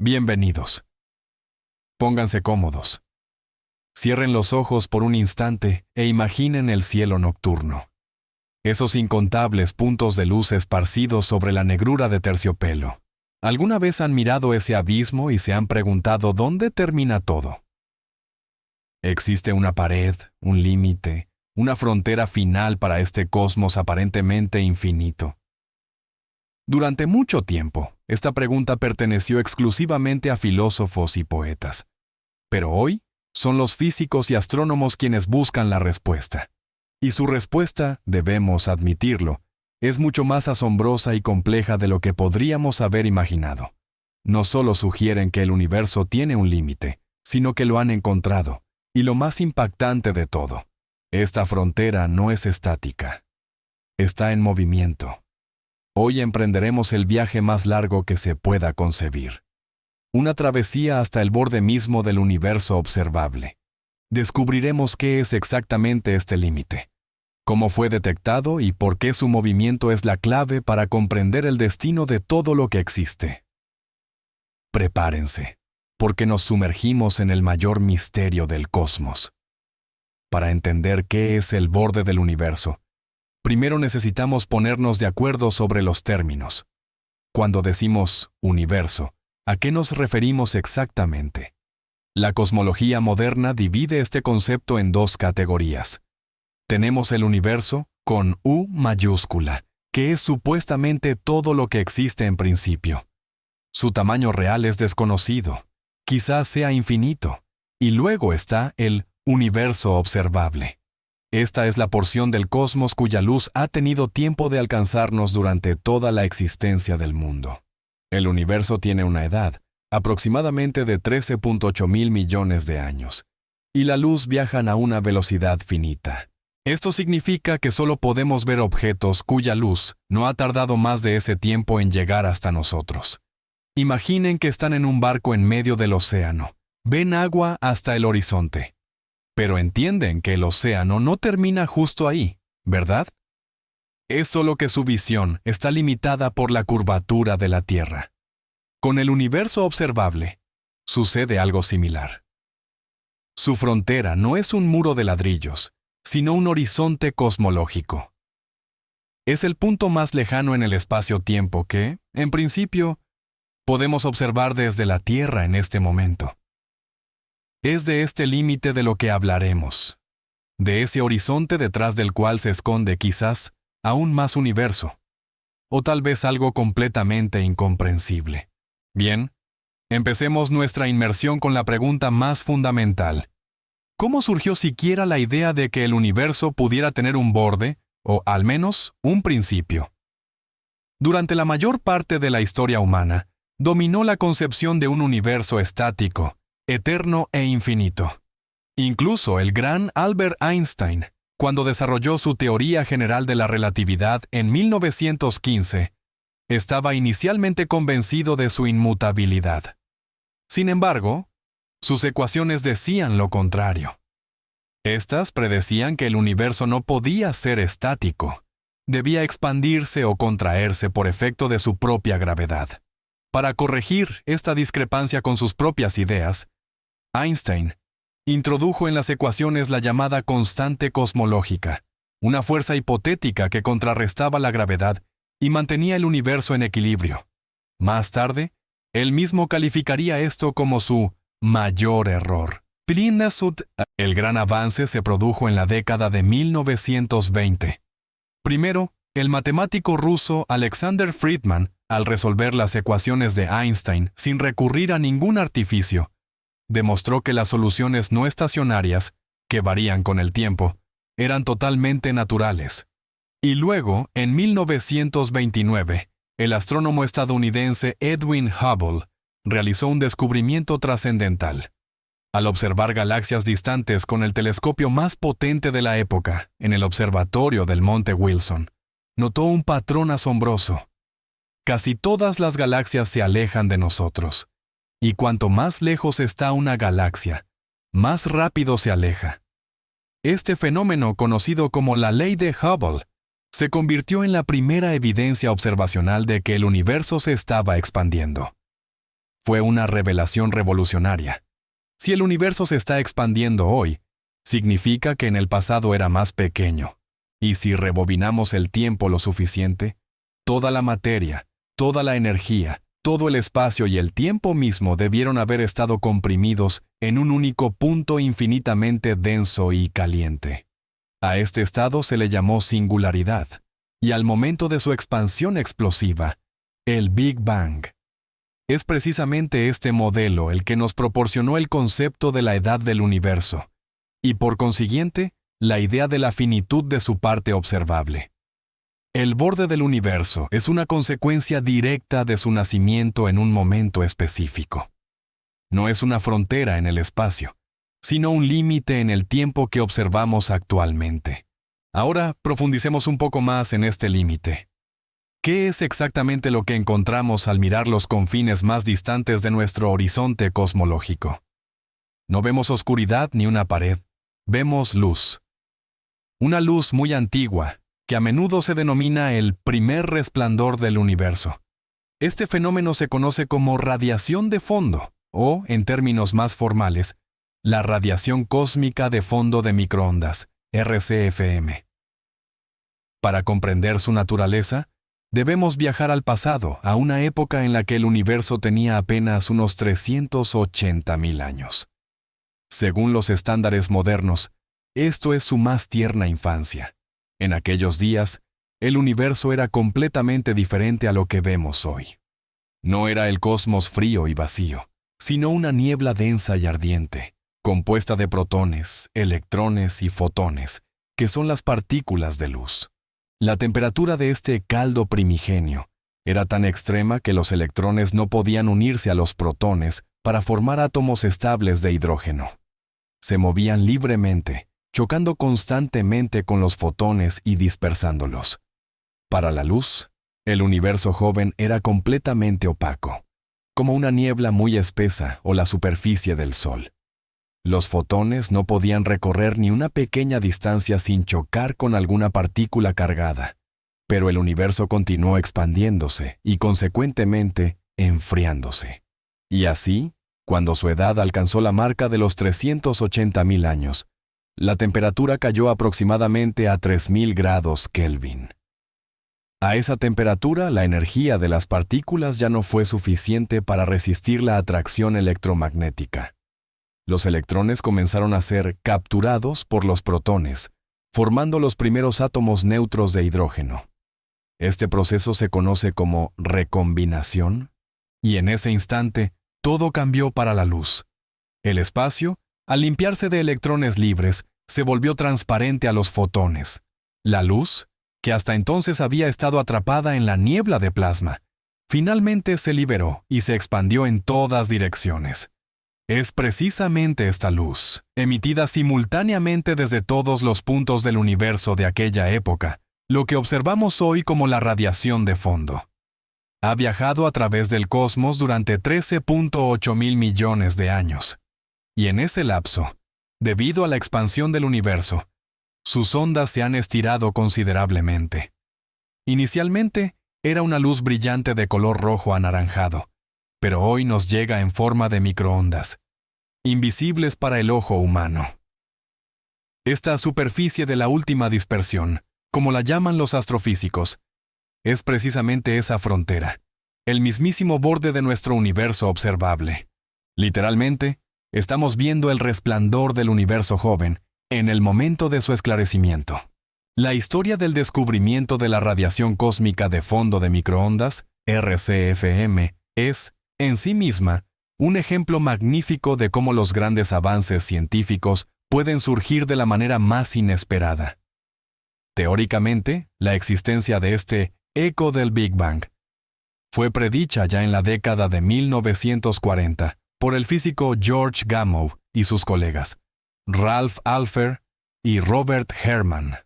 Bienvenidos. Pónganse cómodos. Cierren los ojos por un instante e imaginen el cielo nocturno. Esos incontables puntos de luz esparcidos sobre la negrura de terciopelo. ¿Alguna vez han mirado ese abismo y se han preguntado dónde termina todo? ¿Existe una pared, un límite, una frontera final para este cosmos aparentemente infinito? Durante mucho tiempo, esta pregunta perteneció exclusivamente a filósofos y poetas. Pero hoy, son los físicos y astrónomos quienes buscan la respuesta. Y su respuesta, debemos admitirlo, es mucho más asombrosa y compleja de lo que podríamos haber imaginado. No solo sugieren que el universo tiene un límite, sino que lo han encontrado. Y lo más impactante de todo, esta frontera no es estática. Está en movimiento. Hoy emprenderemos el viaje más largo que se pueda concebir. Una travesía hasta el borde mismo del universo observable. Descubriremos qué es exactamente este límite, cómo fue detectado y por qué su movimiento es la clave para comprender el destino de todo lo que existe. Prepárense, porque nos sumergimos en el mayor misterio del cosmos. Para entender qué es el borde del universo, primero necesitamos ponernos de acuerdo sobre los términos. Cuando decimos universo, ¿a qué nos referimos exactamente? La cosmología moderna divide este concepto en dos categorías. Tenemos el universo con U mayúscula, que es supuestamente todo lo que existe en principio. Su tamaño real es desconocido, quizás sea infinito, y luego está el universo observable. Esta es la porción del cosmos cuya luz ha tenido tiempo de alcanzarnos durante toda la existencia del mundo. El universo tiene una edad, aproximadamente de 13.8 mil millones de años, y la luz viaja a una velocidad finita. Esto significa que solo podemos ver objetos cuya luz no ha tardado más de ese tiempo en llegar hasta nosotros. Imaginen que están en un barco en medio del océano. Ven agua hasta el horizonte. Pero entienden que el océano no termina justo ahí, ¿verdad? Es solo que su visión está limitada por la curvatura de la Tierra. Con el universo observable, sucede algo similar. Su frontera no es un muro de ladrillos, sino un horizonte cosmológico. Es el punto más lejano en el espacio-tiempo que, en principio, podemos observar desde la Tierra en este momento. Es de este límite de lo que hablaremos, de ese horizonte detrás del cual se esconde quizás aún más universo, o tal vez algo completamente incomprensible. Bien, empecemos nuestra inmersión con la pregunta más fundamental. ¿Cómo surgió siquiera la idea de que el universo pudiera tener un borde, o al menos un principio? Durante la mayor parte de la historia humana, dominó la concepción de un universo estático, eterno e infinito. Incluso el gran Albert Einstein, cuando desarrolló su teoría general de la relatividad en 1915, estaba inicialmente convencido de su inmutabilidad. Sin embargo, sus ecuaciones decían lo contrario. Estas predecían que el universo no podía ser estático, debía expandirse o contraerse por efecto de su propia gravedad. Para corregir esta discrepancia con sus propias ideas, Einstein introdujo en las ecuaciones la llamada constante cosmológica, una fuerza hipotética que contrarrestaba la gravedad y mantenía el universo en equilibrio. Más tarde, él mismo calificaría esto como su mayor error. El gran avance se produjo en la década de 1920. Primero, el matemático ruso Alexander Friedman, al resolver las ecuaciones de Einstein sin recurrir a ningún artificio, demostró que las soluciones no estacionarias, que varían con el tiempo, eran totalmente naturales. Y luego, en 1929, el astrónomo estadounidense Edwin Hubble realizó un descubrimiento trascendental. Al observar galaxias distantes con el telescopio más potente de la época, en el observatorio del Monte Wilson, notó un patrón asombroso. Casi todas las galaxias se alejan de nosotros, y cuanto más lejos está una galaxia, más rápido se aleja. Este fenómeno, conocido como la ley de Hubble, se convirtió en la primera evidencia observacional de que el universo se estaba expandiendo. Fue una revelación revolucionaria. Si el universo se está expandiendo hoy, significa que en el pasado era más pequeño. Y si rebobinamos el tiempo lo suficiente, toda la materia, toda la energía, todo el espacio y el tiempo mismo debieron haber estado comprimidos en un único punto infinitamente denso y caliente. A este estado se le llamó singularidad, y al momento de su expansión explosiva, el Big Bang. Es precisamente este modelo el que nos proporcionó el concepto de la edad del universo, y por consiguiente, la idea de la finitud de su parte observable. El borde del universo es una consecuencia directa de su nacimiento en un momento específico. No es una frontera en el espacio, sino un límite en el tiempo que observamos actualmente. Ahora profundicemos un poco más en este límite. ¿Qué es exactamente lo que encontramos al mirar los confines más distantes de nuestro horizonte cosmológico? No vemos oscuridad ni una pared, vemos luz. Una luz muy antigua, que a menudo se denomina el primer resplandor del universo. Este fenómeno se conoce como radiación de fondo, o, en términos más formales, la radiación cósmica de fondo de microondas, RCFM. Para comprender su naturaleza, debemos viajar al pasado, a una época en la que el universo tenía apenas unos 380.000 años. Según los estándares modernos, esto es su más tierna infancia. En aquellos días, el universo era completamente diferente a lo que vemos hoy. No era el cosmos frío y vacío, sino una niebla densa y ardiente, compuesta de protones, electrones y fotones, que son las partículas de luz. La temperatura de este caldo primigenio era tan extrema que los electrones no podían unirse a los protones para formar átomos estables de hidrógeno. Se movían libremente, chocando constantemente con los fotones y dispersándolos. Para la luz, el universo joven era completamente opaco, como una niebla muy espesa o la superficie del Sol. Los fotones no podían recorrer ni una pequeña distancia sin chocar con alguna partícula cargada, pero el universo continuó expandiéndose y, consecuentemente, enfriándose. Y así, cuando su edad alcanzó la marca de los 380.000 años, la temperatura cayó aproximadamente a 3.000 grados Kelvin. A esa temperatura, la energía de las partículas ya no fue suficiente para resistir la atracción electromagnética. Los electrones comenzaron a ser capturados por los protones, formando los primeros átomos neutros de hidrógeno. Este proceso se conoce como recombinación, y en ese instante, todo cambió para la luz. El espacio, al limpiarse de electrones libres, se volvió transparente a los fotones. La luz, que hasta entonces había estado atrapada en la niebla de plasma, finalmente se liberó y se expandió en todas direcciones. Es precisamente esta luz, emitida simultáneamente desde todos los puntos del universo de aquella época, lo que observamos hoy como la radiación de fondo. Ha viajado a través del cosmos durante 13.8 mil millones de años. Y en ese lapso, debido a la expansión del universo, sus ondas se han estirado considerablemente. Inicialmente, era una luz brillante de color rojo anaranjado, pero hoy nos llega en forma de microondas, invisibles para el ojo humano. Esta superficie de la última dispersión, como la llaman los astrofísicos, es precisamente esa frontera, el mismísimo borde de nuestro universo observable. Literalmente, estamos viendo el resplandor del universo joven en el momento de su esclarecimiento. La historia del descubrimiento de la radiación cósmica de fondo de microondas, RCFM, es, en sí misma, un ejemplo magnífico de cómo los grandes avances científicos pueden surgir de la manera más inesperada. Teóricamente, la existencia de este eco del Big Bang fue predicha ya en la década de 1940 por el físico George Gamow y sus colegas, Ralph Alpher y Robert Herman.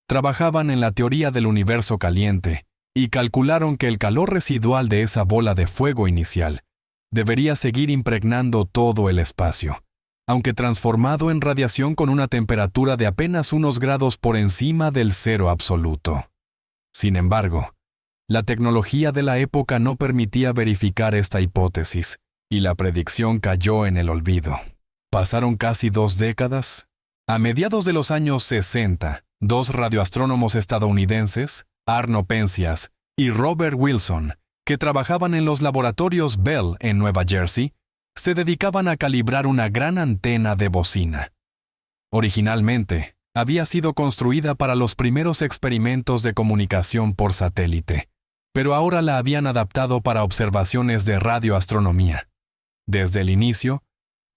Trabajaban en la teoría del universo caliente y calcularon que el calor residual de esa bola de fuego inicial debería seguir impregnando todo el espacio, aunque transformado en radiación con una temperatura de apenas unos grados por encima del cero absoluto. Sin embargo, La tecnología de la época no permitía verificar esta hipótesis, y la predicción cayó en el olvido. Pasaron casi 2 décadas. A mediados de los años 60, 2 radioastrónomos estadounidenses, Arno Penzias y Robert Wilson, que trabajaban en los laboratorios Bell en Nueva Jersey, se dedicaban a calibrar una gran antena de bocina. Originalmente, había sido construida para los primeros experimentos de comunicación por satélite, pero ahora la habían adaptado para observaciones de radioastronomía. Desde el inicio,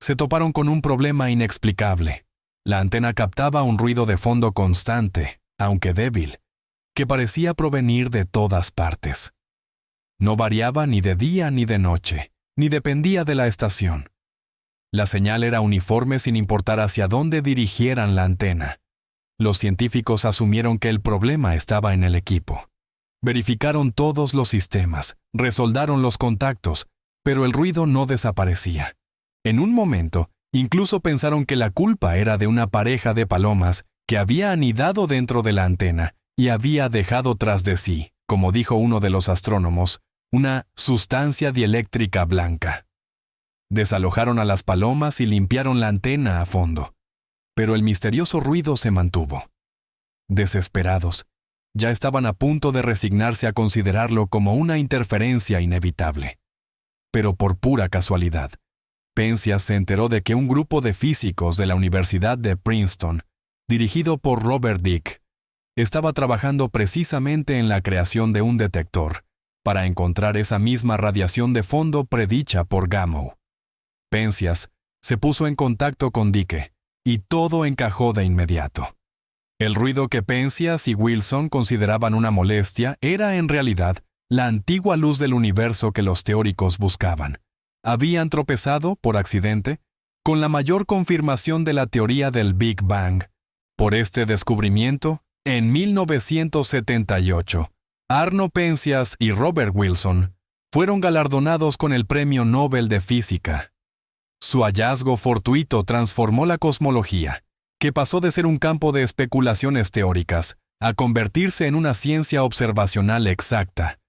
se toparon con un problema inexplicable. La antena captaba un ruido de fondo constante, aunque débil, que parecía provenir de todas partes. No variaba ni de día ni de noche, ni dependía de la estación. La señal era uniforme sin importar hacia dónde dirigieran la antena. Los científicos asumieron que el problema estaba en el equipo. Verificaron todos los sistemas, resoldaron los contactos, pero el ruido no desaparecía. En un momento, incluso pensaron que la culpa era de una pareja de palomas que había anidado dentro de la antena y había dejado tras de sí, como dijo uno de los astrónomos, una sustancia dieléctrica blanca. Desalojaron a las palomas y limpiaron la antena a fondo. Pero el misterioso ruido se mantuvo. Desesperados, ya estaban a punto de resignarse a considerarlo como una interferencia inevitable. Pero por pura casualidad, Penzias se enteró de que un grupo de físicos de la Universidad de Princeton, dirigido por Robert Dicke, estaba trabajando precisamente en la creación de un detector para encontrar esa misma radiación de fondo predicha por Gamow. Penzias se puso en contacto con Dicke y todo encajó de inmediato. El ruido que Penzias y Wilson consideraban una molestia era en realidad la antigua luz del universo que los teóricos buscaban. Habían tropezado, por accidente, con la mayor confirmación de la teoría del Big Bang. Por este descubrimiento, en 1978, Arno Penzias y Robert Wilson fueron galardonados con el Premio Nobel de Física. Su hallazgo fortuito transformó la cosmología, que pasó de ser un campo de especulaciones teóricas a convertirse en una ciencia observacional exacta.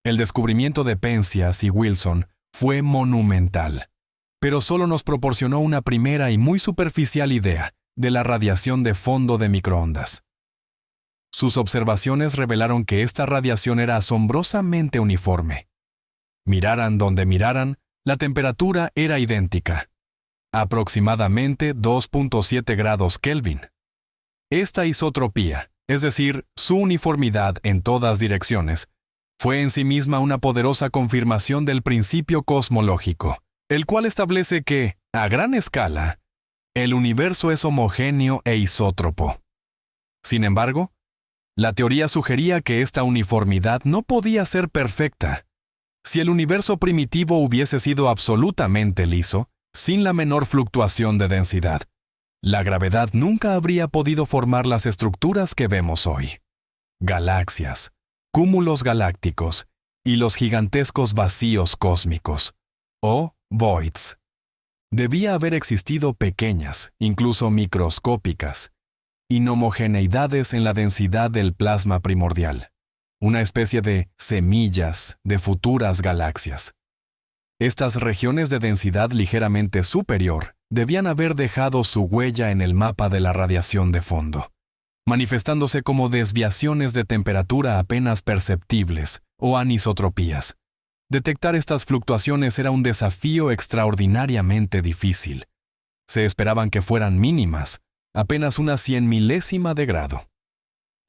El descubrimiento de Penzias y Wilson fue monumental, pero solo nos proporcionó una primera y muy superficial idea de la radiación de fondo de microondas. Sus observaciones revelaron que esta radiación era asombrosamente uniforme. Miraran donde miraran, la temperatura era idéntica, aproximadamente 2.7 grados Kelvin. Esta isotropía, es decir, su uniformidad en todas direcciones, fue en sí misma una poderosa confirmación del principio cosmológico, el cual establece que, a gran escala, el universo es homogéneo e isótropo. Sin embargo, la teoría sugería que esta uniformidad no podía ser perfecta. Si el universo primitivo hubiese sido absolutamente liso, sin la menor fluctuación de densidad, la gravedad nunca habría podido formar las estructuras que vemos hoy. Galaxias, cúmulos galácticos y los gigantescos vacíos cósmicos, o voids. Debía haber existido pequeñas, incluso microscópicas, inhomogeneidades en la densidad del plasma primordial, una especie de semillas de futuras galaxias. Estas regiones de densidad ligeramente superior debían haber dejado su huella en el mapa de la radiación de fondo, manifestándose como desviaciones de temperatura apenas perceptibles o anisotropías. Detectar estas fluctuaciones era un desafío extraordinariamente difícil. Se esperaban que fueran mínimas, apenas una 100.000ª de grado.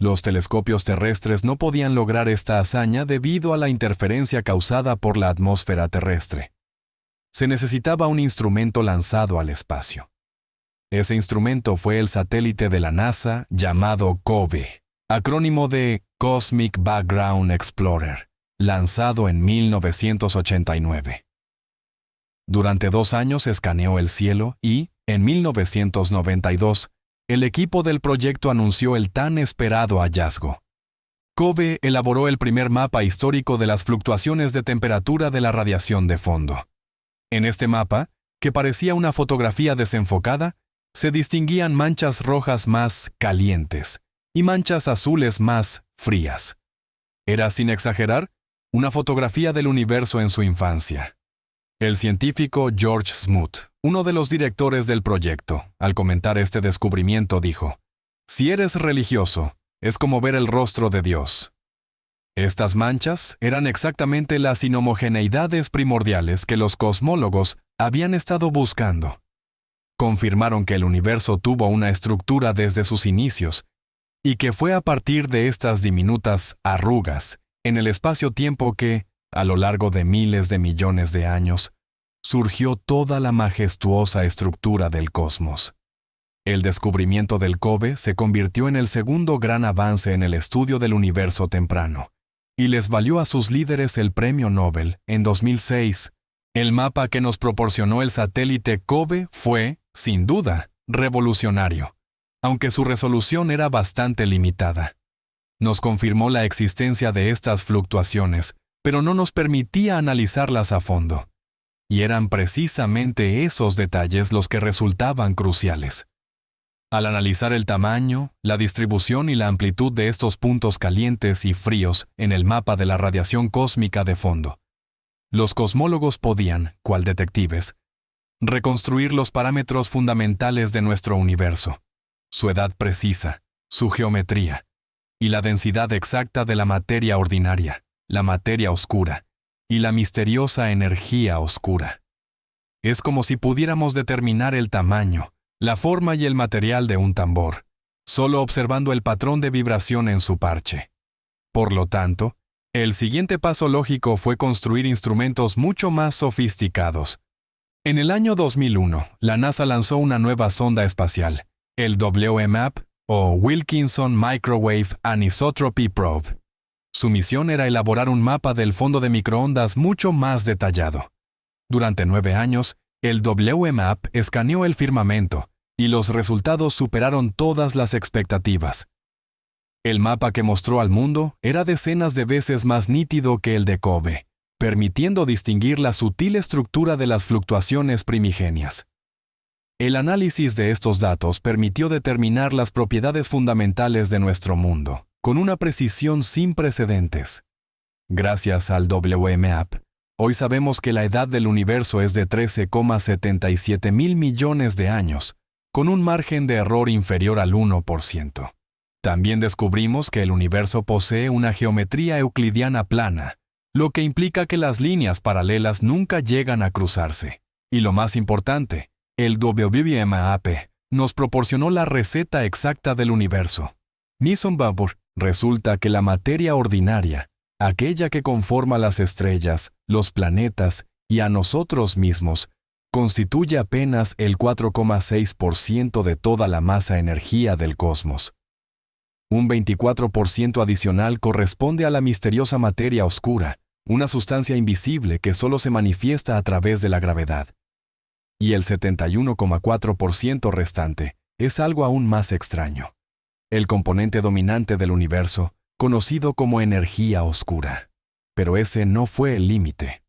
Los telescopios terrestres no podían lograr esta hazaña debido a la interferencia causada por la atmósfera terrestre. Se necesitaba un instrumento lanzado al espacio. Ese instrumento fue el satélite de la NASA llamado COBE, acrónimo de Cosmic Background Explorer, lanzado en 1989. Durante 2 años escaneó el cielo y, en 1992, el equipo del proyecto anunció el tan esperado hallazgo. COBE elaboró el primer mapa histórico de las fluctuaciones de temperatura de la radiación de fondo. En este mapa, que parecía una fotografía desenfocada, se distinguían manchas rojas más calientes y manchas azules más frías. Era, sin exagerar, una fotografía del universo en su infancia. El científico George Smoot, uno de los directores del proyecto, al comentar este descubrimiento dijo: «Si eres religioso, es como ver el rostro de Dios». Estas manchas eran exactamente las inhomogeneidades primordiales que los cosmólogos habían estado buscando. Confirmaron que el universo tuvo una estructura desde sus inicios y que fue a partir de estas diminutas arrugas en el espacio-tiempo que, a lo largo de miles de millones de años, surgió toda la majestuosa estructura del cosmos. El descubrimiento del COBE se convirtió en el segundo gran avance en el estudio del universo temprano, y les valió a sus líderes el premio Nobel en 2006. El mapa que nos proporcionó el satélite COBE fue, sin duda, revolucionario, aunque su resolución era bastante limitada. Nos confirmó la existencia de estas fluctuaciones, pero no nos permitía analizarlas a fondo. Y eran precisamente esos detalles los que resultaban cruciales. Al analizar el tamaño, la distribución y la amplitud de estos puntos calientes y fríos en el mapa de la radiación cósmica de fondo, los cosmólogos podían, cual detectives, reconstruir los parámetros fundamentales de nuestro universo, su edad precisa, su geometría, y la densidad exacta de la materia ordinaria, la materia oscura, y la misteriosa energía oscura. Es como si pudiéramos determinar el tamaño, la forma y el material de un tambor, solo observando el patrón de vibración en su parche. Por lo tanto, el siguiente paso lógico fue construir instrumentos mucho más sofisticados. En el año 2001, la NASA lanzó una nueva sonda espacial, el WMAP, o Wilkinson Microwave Anisotropy Probe. Su misión era elaborar un mapa del fondo de microondas mucho más detallado. Durante 9 años, el WMAP escaneó el firmamento, y los resultados superaron todas las expectativas. El mapa que mostró al mundo era decenas de veces más nítido que el de COBE, permitiendo distinguir la sutil estructura de las fluctuaciones primigenias. El análisis de estos datos permitió determinar las propiedades fundamentales de nuestro mundo, con una precisión sin precedentes. Gracias al WMAP, hoy sabemos que la edad del universo es de 13,77 mil millones de años, con un margen de error inferior al 1%. También descubrimos que el universo posee una geometría euclidiana plana, lo que implica que las líneas paralelas nunca llegan a cruzarse. Y lo más importante, el WMAP nos proporcionó la receta exacta del universo. Nissenbauer, resulta que la materia ordinaria, aquella que conforma las estrellas, los planetas y a nosotros mismos, constituye apenas el 4,6% de toda la masa-energía del cosmos. Un 24% adicional corresponde a la misteriosa materia oscura, una sustancia invisible que solo se manifiesta a través de la gravedad. Y el 71,4% restante es algo aún más extraño: el componente dominante del universo, conocido como energía oscura. Pero ese no fue el límite.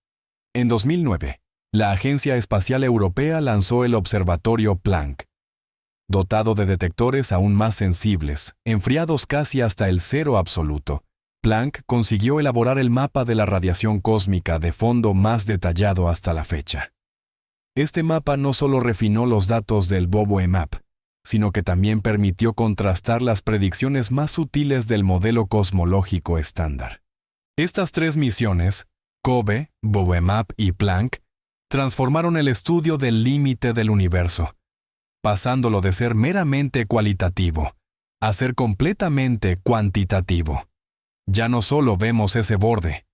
En 2009, la Agencia Espacial Europea lanzó el Observatorio Planck. Dotado de detectores aún más sensibles, enfriados casi hasta el cero absoluto, Planck consiguió elaborar el mapa de la radiación cósmica de fondo más detallado hasta la fecha. Este mapa no solo refinó los datos del WMAP, sino que también permitió contrastar las predicciones más sutiles del modelo cosmológico estándar. Estas 3 misiones, COBE, WMAP y Planck, transformaron el estudio del límite del universo, pasándolo de ser meramente cualitativo a ser completamente cuantitativo. Ya no solo vemos ese borde,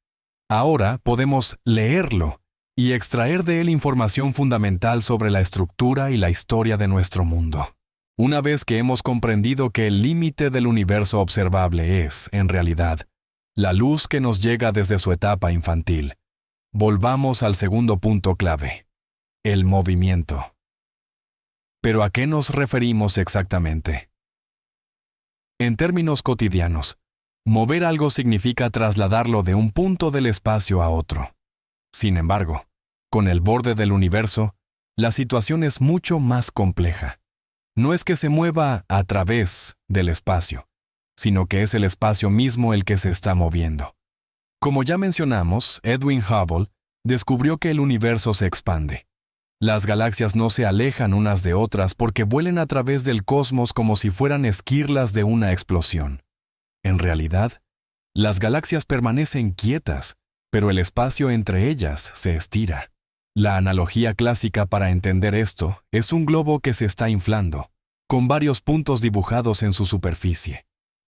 ahora podemos leerlo y extraer de él información fundamental sobre la estructura y la historia de nuestro mundo. Una vez que hemos comprendido que el límite del universo observable es, en realidad, la luz que nos llega desde su etapa infantil, volvamos al segundo punto clave: el movimiento. ¿Pero a qué nos referimos exactamente? En términos cotidianos, mover algo significa trasladarlo de un punto del espacio a otro. Sin embargo, con el borde del universo, la situación es mucho más compleja. No es que se mueva a través del espacio, sino que es el espacio mismo el que se está moviendo. Como ya mencionamos, Edwin Hubble descubrió que el universo se expande. Las galaxias no se alejan unas de otras porque vuelan a través del cosmos como si fueran esquirlas de una explosión. En realidad, las galaxias permanecen quietas, pero el espacio entre ellas se estira. La analogía clásica para entender esto es un globo que se está inflando, con varios puntos dibujados en su superficie.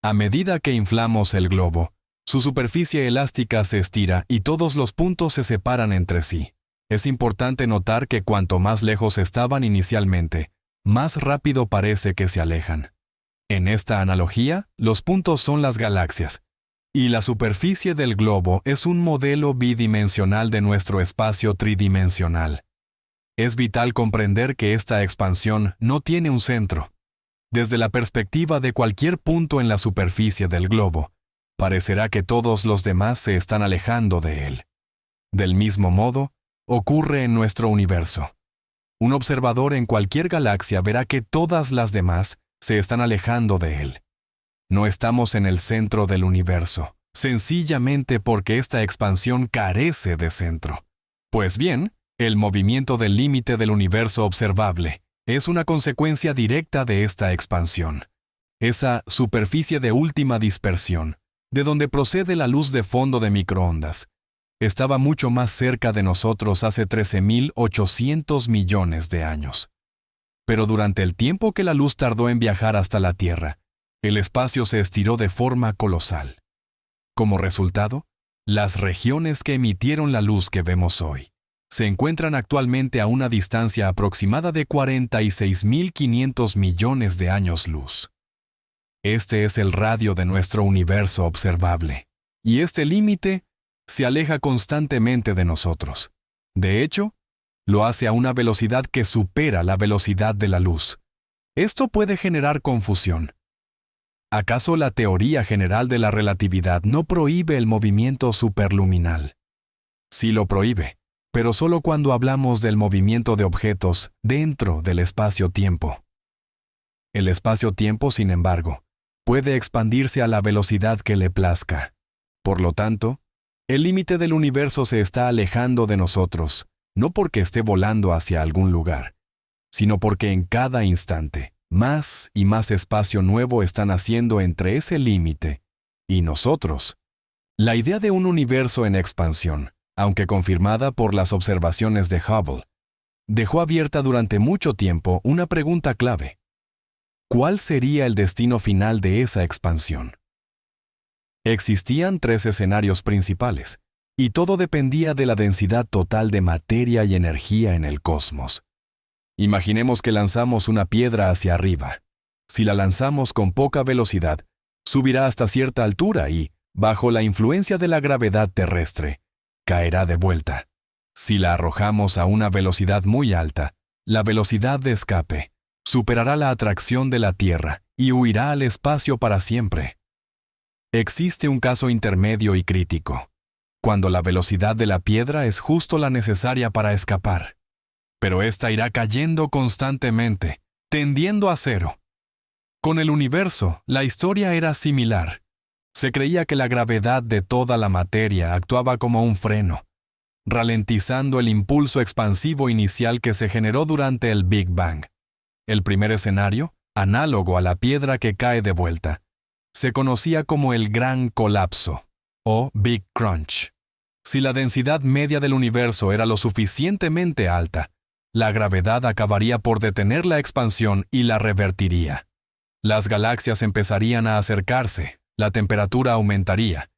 A medida que inflamos el globo, su superficie elástica se estira y todos los puntos se separan entre sí. Es importante notar que cuanto más lejos estaban inicialmente, más rápido parece que se alejan. En esta analogía, los puntos son las galaxias, y la superficie del globo es un modelo bidimensional de nuestro espacio tridimensional. Es vital comprender que esta expansión no tiene un centro. Desde la perspectiva de cualquier punto en la superficie del globo, parecerá que todos los demás se están alejando de él. Del mismo modo, ocurre en nuestro universo. Un observador en cualquier galaxia verá que todas las demás se están alejando de él. No estamos en el centro del universo, sencillamente porque esta expansión carece de centro. Pues bien, el movimiento del límite del universo observable es una consecuencia directa de esta expansión. Esa superficie de última dispersión, de donde procede la luz de fondo de microondas, estaba mucho más cerca de nosotros hace 13.800 millones de años. Pero durante el tiempo que la luz tardó en viajar hasta la Tierra, el espacio se estiró de forma colosal. Como resultado, las regiones que emitieron la luz que vemos hoy se encuentran actualmente a una distancia aproximada de 46.500 millones de años luz. Este es el radio de nuestro universo observable, y este límite se aleja constantemente de nosotros. De hecho, lo hace a una velocidad que supera la velocidad de la luz. Esto puede generar confusión. ¿Acaso la teoría general de la relatividad no prohíbe el movimiento superluminal? Sí lo prohíbe, pero solo cuando hablamos del movimiento de objetos dentro del espacio-tiempo. El espacio-tiempo, sin embargo, puede expandirse a la velocidad que le plazca. Por lo tanto, el límite del universo se está alejando de nosotros, no porque esté volando hacia algún lugar, sino porque en cada instante, más y más espacio nuevo está naciendo entre ese límite y nosotros. La idea de un universo en expansión, aunque confirmada por las observaciones de Hubble, dejó abierta durante mucho tiempo una pregunta clave. ¿Cuál sería el destino final de esa expansión? Existían 3 escenarios principales, y todo dependía de la densidad total de materia y energía en el cosmos. Imaginemos que lanzamos una piedra hacia arriba. Si la lanzamos con poca velocidad, subirá hasta cierta altura y, bajo la influencia de la gravedad terrestre, caerá de vuelta. Si la arrojamos a una velocidad muy alta, la velocidad de escape superará la atracción de la Tierra y huirá al espacio para siempre. Existe un caso intermedio y crítico, cuando la velocidad de la piedra es justo la necesaria para escapar. Pero ésta irá cayendo constantemente, tendiendo a cero. Con el universo, la historia era similar. Se creía que la gravedad de toda la materia actuaba como un freno, ralentizando el impulso expansivo inicial que se generó durante el Big Bang. El primer escenario, análogo a la piedra que cae de vuelta, se conocía como el Gran Colapso, o Big Crunch. Si la densidad media del universo era lo suficientemente alta, la gravedad acabaría por detener la expansión y la revertiría. Las galaxias empezarían a acercarse, la temperatura aumentaría,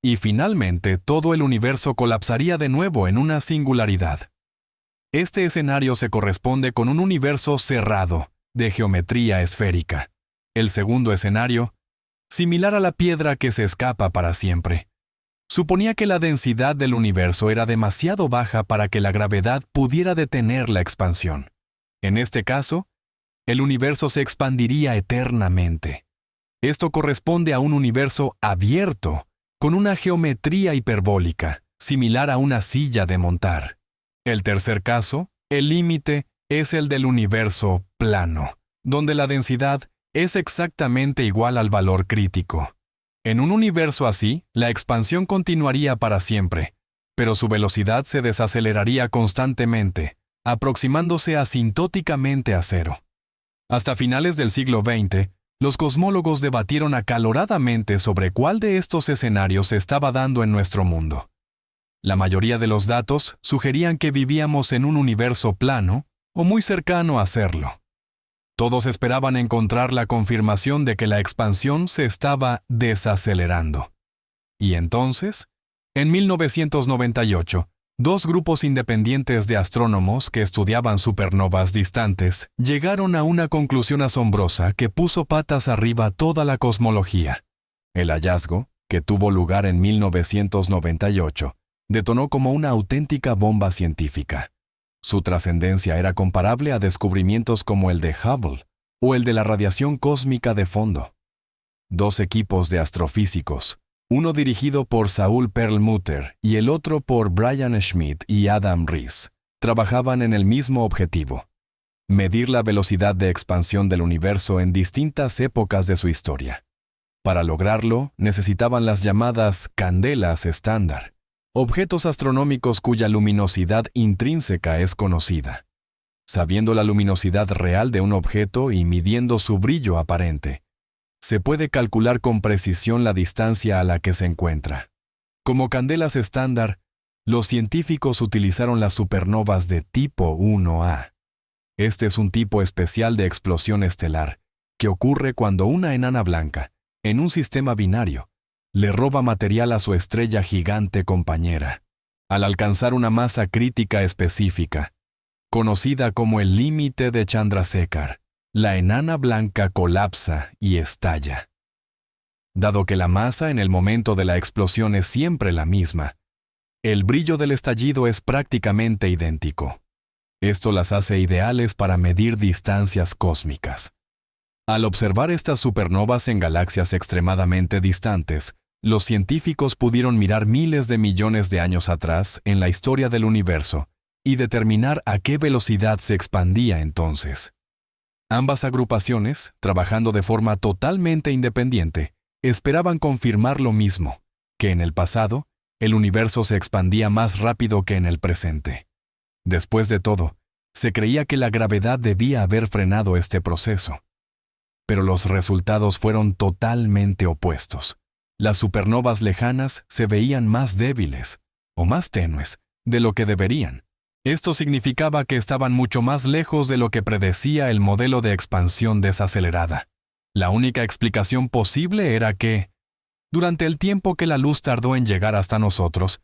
y finalmente todo el universo colapsaría de nuevo en una singularidad. Este escenario se corresponde con un universo cerrado, de geometría esférica. El segundo escenario, similar a la piedra que se escapa para siempre, suponía que la densidad del universo era demasiado baja para que la gravedad pudiera detener la expansión. En este caso, el universo se expandiría eternamente. Esto corresponde a un universo abierto, con una geometría hiperbólica, similar a una silla de montar. El tercer caso, el límite, es el del universo plano, donde la densidad es exactamente igual al valor crítico. En un universo así, la expansión continuaría para siempre, pero su velocidad se desaceleraría constantemente, aproximándose asintóticamente a cero. Hasta finales del siglo XX, los cosmólogos debatieron acaloradamente sobre cuál de estos escenarios se estaba dando en nuestro mundo. La mayoría de los datos sugerían que vivíamos en un universo plano o muy cercano a serlo. Todos esperaban encontrar la confirmación de que la expansión se estaba desacelerando. Y entonces, en 1998, dos grupos independientes de astrónomos que estudiaban supernovas distantes llegaron a una conclusión asombrosa que puso patas arriba toda la cosmología. El hallazgo, que tuvo lugar en 1998, detonó como una auténtica bomba científica. Su trascendencia era comparable a descubrimientos como el de Hubble o el de la radiación cósmica de fondo. Dos equipos de astrofísicos, uno dirigido por Saul Perlmutter y el otro por Brian Schmidt y Adam Riess, trabajaban en el mismo objetivo: medir la velocidad de expansión del universo en distintas épocas de su historia. Para lograrlo, necesitaban las llamadas candelas estándar, objetos astronómicos cuya luminosidad intrínseca es conocida. Sabiendo la luminosidad real de un objeto y midiendo su brillo aparente, se puede calcular con precisión la distancia a la que se encuentra. Como candelas estándar, los científicos utilizaron las supernovas de tipo 1A. Este es un tipo especial de explosión estelar que ocurre cuando una enana blanca, en un sistema binario, le roba material a su estrella gigante compañera, al alcanzar una masa crítica específica, conocida como el límite de Chandrasekhar. La enana blanca colapsa y estalla. Dado que la masa en el momento de la explosión es siempre la misma, el brillo del estallido es prácticamente idéntico. Esto las hace ideales para medir distancias cósmicas. Al observar estas supernovas en galaxias extremadamente distantes, los científicos pudieron mirar miles de millones de años atrás en la historia del universo y determinar a qué velocidad se expandía entonces. Ambas agrupaciones, trabajando de forma totalmente independiente, esperaban confirmar lo mismo, que en el pasado, el universo se expandía más rápido que en el presente. Después de todo, se creía que la gravedad debía haber frenado este proceso. Pero los resultados fueron totalmente opuestos. Las supernovas lejanas se veían más débiles, o más tenues, de lo que deberían. Esto significaba que estaban mucho más lejos de lo que predecía el modelo de expansión desacelerada. La única explicación posible era que, durante el tiempo que la luz tardó en llegar hasta nosotros,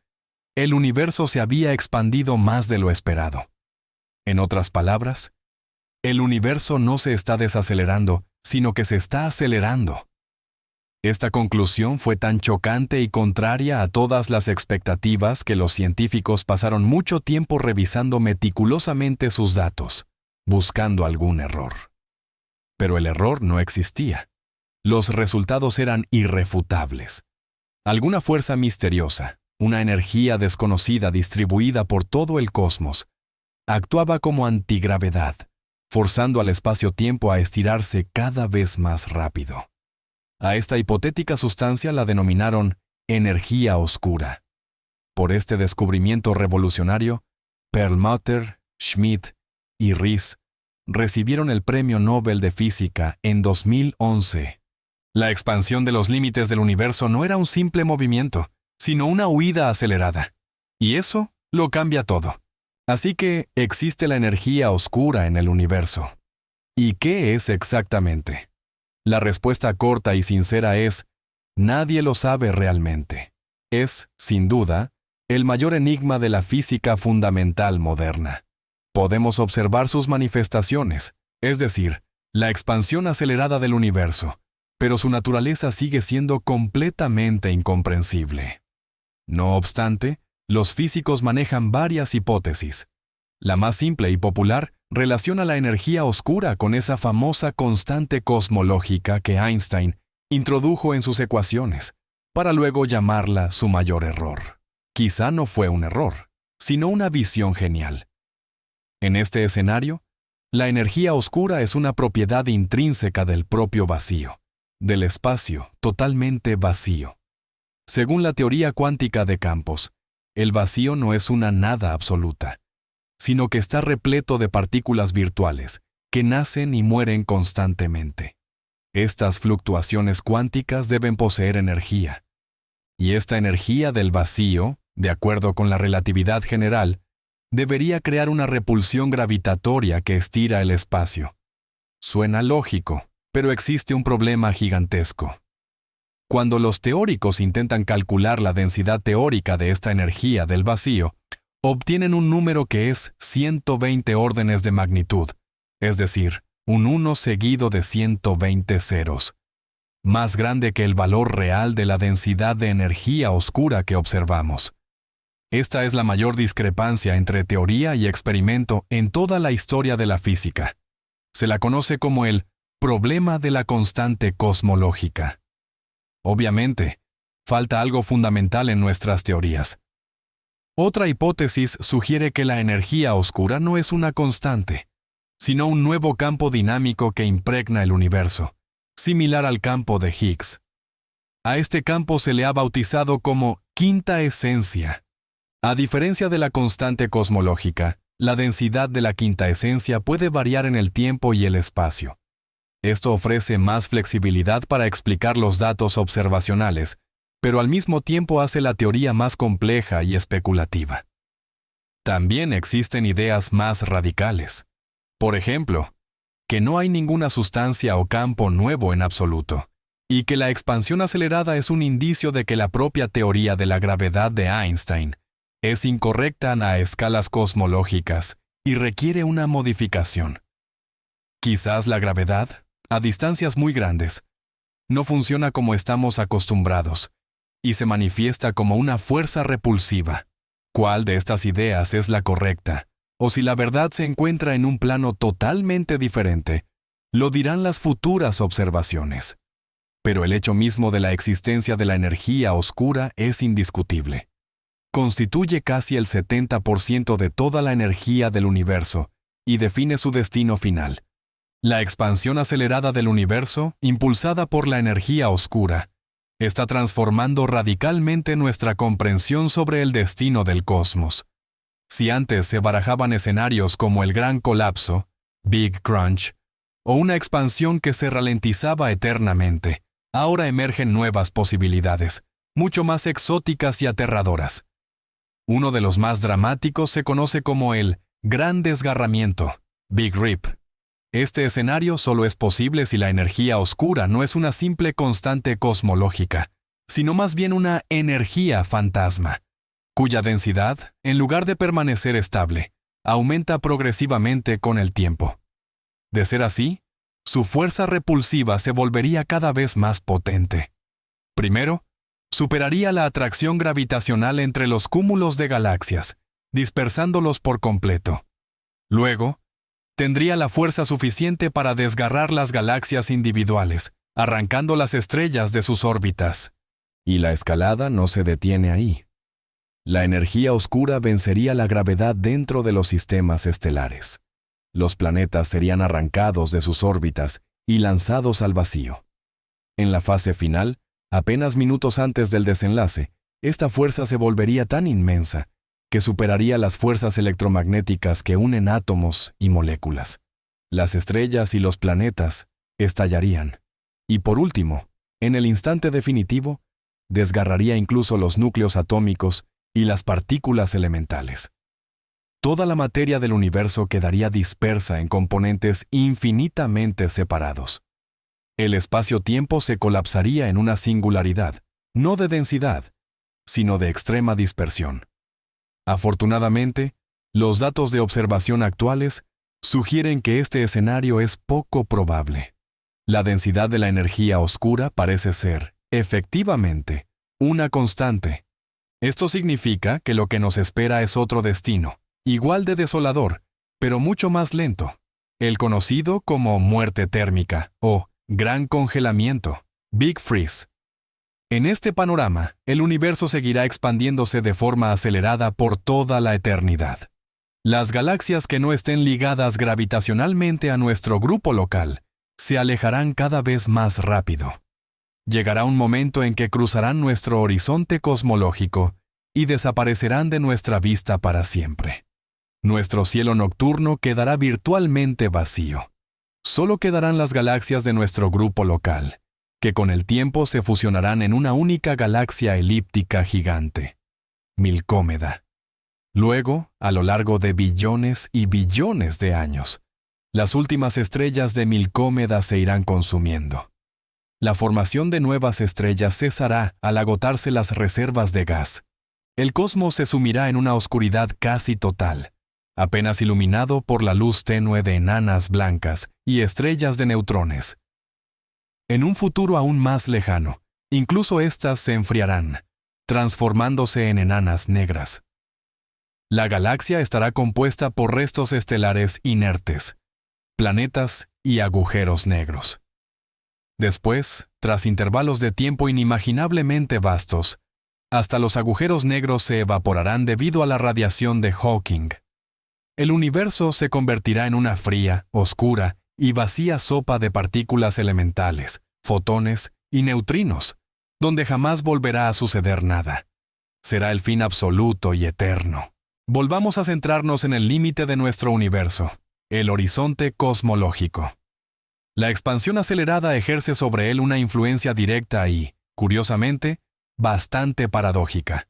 el universo se había expandido más de lo esperado. En otras palabras, el universo no se está desacelerando, sino que se está acelerando. Esta conclusión fue tan chocante y contraria a todas las expectativas que los científicos pasaron mucho tiempo revisando meticulosamente sus datos, buscando algún error. Pero el error no existía. Los resultados eran irrefutables. Alguna fuerza misteriosa, una energía desconocida distribuida por todo el cosmos, actuaba como antigravedad, forzando al espacio-tiempo a estirarse cada vez más rápido. A esta hipotética sustancia la denominaron energía oscura. Por este descubrimiento revolucionario, Perlmutter, Schmidt y Riess recibieron el Premio Nobel de Física en 2011. La expansión de los límites del universo no era un simple movimiento, sino una huida acelerada. Y eso lo cambia todo. Así que existe la energía oscura en el universo. ¿Y qué es exactamente? La respuesta corta y sincera es: nadie lo sabe realmente. Es, sin duda, el mayor enigma de la física fundamental moderna. Podemos observar sus manifestaciones, es decir, la expansión acelerada del universo, pero su naturaleza sigue siendo completamente incomprensible. No obstante, los físicos manejan varias hipótesis. La más simple y popular relaciona la energía oscura con esa famosa constante cosmológica que Einstein introdujo en sus ecuaciones, para luego llamarla su mayor error. Quizá no fue un error, sino una visión genial. En este escenario, la energía oscura es una propiedad intrínseca del propio vacío, del espacio totalmente vacío. Según la teoría cuántica de campos, el vacío no es una nada absoluta, sino que está repleto de partículas virtuales que nacen y mueren constantemente. Estas fluctuaciones cuánticas deben poseer energía, y esta energía del vacío, de acuerdo con la relatividad general, debería crear una repulsión gravitatoria que estira el espacio. Suena lógico, pero existe un problema gigantesco. Cuando los teóricos intentan calcular la densidad teórica de esta energía del vacío, obtienen un número que es 120 órdenes de magnitud, es decir, un 1 seguido de 120 ceros, más grande que el valor real de la densidad de energía oscura que observamos. Esta es la mayor discrepancia entre teoría y experimento en toda la historia de la física. Se la conoce como el problema de la constante cosmológica. Obviamente, falta algo fundamental en nuestras teorías. Otra hipótesis sugiere que la energía oscura no es una constante, sino un nuevo campo dinámico que impregna el universo, similar al campo de Higgs. A este campo se le ha bautizado como quinta esencia. A diferencia de la constante cosmológica, la densidad de la quinta esencia puede variar en el tiempo y el espacio. Esto ofrece más flexibilidad para explicar los datos observacionales, pero al mismo tiempo hace la teoría más compleja y especulativa. También existen ideas más radicales. Por ejemplo, que no hay ninguna sustancia o campo nuevo en absoluto, y que la expansión acelerada es un indicio de que la propia teoría de la gravedad de Einstein es incorrecta a escalas cosmológicas y requiere una modificación. Quizás la gravedad, a distancias muy grandes, no funciona como estamos acostumbrados y se manifiesta como una fuerza repulsiva. ¿Cuál de estas ideas es la correcta? O si la verdad se encuentra en un plano totalmente diferente, lo dirán las futuras observaciones. Pero el hecho mismo de la existencia de la energía oscura es indiscutible. Constituye casi el 70% de toda la energía del universo y define su destino final. La expansión acelerada del universo, impulsada por la energía oscura, está transformando radicalmente nuestra comprensión sobre el destino del cosmos. Si antes se barajaban escenarios como el Gran Colapso, Big Crunch, o una expansión que se ralentizaba eternamente, ahora emergen nuevas posibilidades, mucho más exóticas y aterradoras. Uno de los más dramáticos se conoce como el Gran Desgarramiento, Big Rip. Este escenario solo es posible si la energía oscura no es una simple constante cosmológica, sino más bien una energía fantasma, cuya densidad, en lugar de permanecer estable, aumenta progresivamente con el tiempo. De ser así, su fuerza repulsiva se volvería cada vez más potente. Primero, superaría la atracción gravitacional entre los cúmulos de galaxias, dispersándolos por completo. Luego, tendría la fuerza suficiente para desgarrar las galaxias individuales, arrancando las estrellas de sus órbitas. Y la escalada no se detiene ahí. La energía oscura vencería la gravedad dentro de los sistemas estelares. Los planetas serían arrancados de sus órbitas y lanzados al vacío. En la fase final, apenas minutos antes del desenlace, esta fuerza se volvería tan inmensa que superaría las fuerzas electromagnéticas que unen átomos y moléculas. Las estrellas y los planetas estallarían. Y por último, en el instante definitivo, desgarraría incluso los núcleos atómicos y las partículas elementales. Toda la materia del universo quedaría dispersa en componentes infinitamente separados. El espacio-tiempo se colapsaría en una singularidad, no de densidad, sino de extrema dispersión. Afortunadamente, los datos de observación actuales sugieren que este escenario es poco probable. La densidad de la energía oscura parece ser, efectivamente, una constante. Esto significa que lo que nos espera es otro destino, igual de desolador, pero mucho más lento, el conocido como muerte térmica o gran congelamiento, Big Freeze. En este panorama, el universo seguirá expandiéndose de forma acelerada por toda la eternidad. Las galaxias que no estén ligadas gravitacionalmente a nuestro grupo local se alejarán cada vez más rápido. Llegará un momento en que cruzarán nuestro horizonte cosmológico y desaparecerán de nuestra vista para siempre. Nuestro cielo nocturno quedará virtualmente vacío. Solo quedarán las galaxias de nuestro grupo local, que con el tiempo se fusionarán en una única galaxia elíptica gigante, Milcómeda. Luego, a lo largo de billones y billones de años, las últimas estrellas de Milcómeda se irán consumiendo. La formación de nuevas estrellas cesará al agotarse las reservas de gas. El cosmos se sumirá en una oscuridad casi total, apenas iluminado por la luz tenue de enanas blancas y estrellas de neutrones. En un futuro aún más lejano, incluso éstas se enfriarán, transformándose en enanas negras. La galaxia estará compuesta por restos estelares inertes, planetas y agujeros negros. Después, tras intervalos de tiempo inimaginablemente vastos, hasta los agujeros negros se evaporarán debido a la radiación de Hawking. El universo se convertirá en una fría, oscura y vacía sopa de partículas elementales, fotones y neutrinos, donde jamás volverá a suceder nada. Será el fin absoluto y eterno. Volvamos a centrarnos en el límite de nuestro universo, el horizonte cosmológico. La expansión acelerada ejerce sobre él una influencia directa y, curiosamente, bastante paradójica.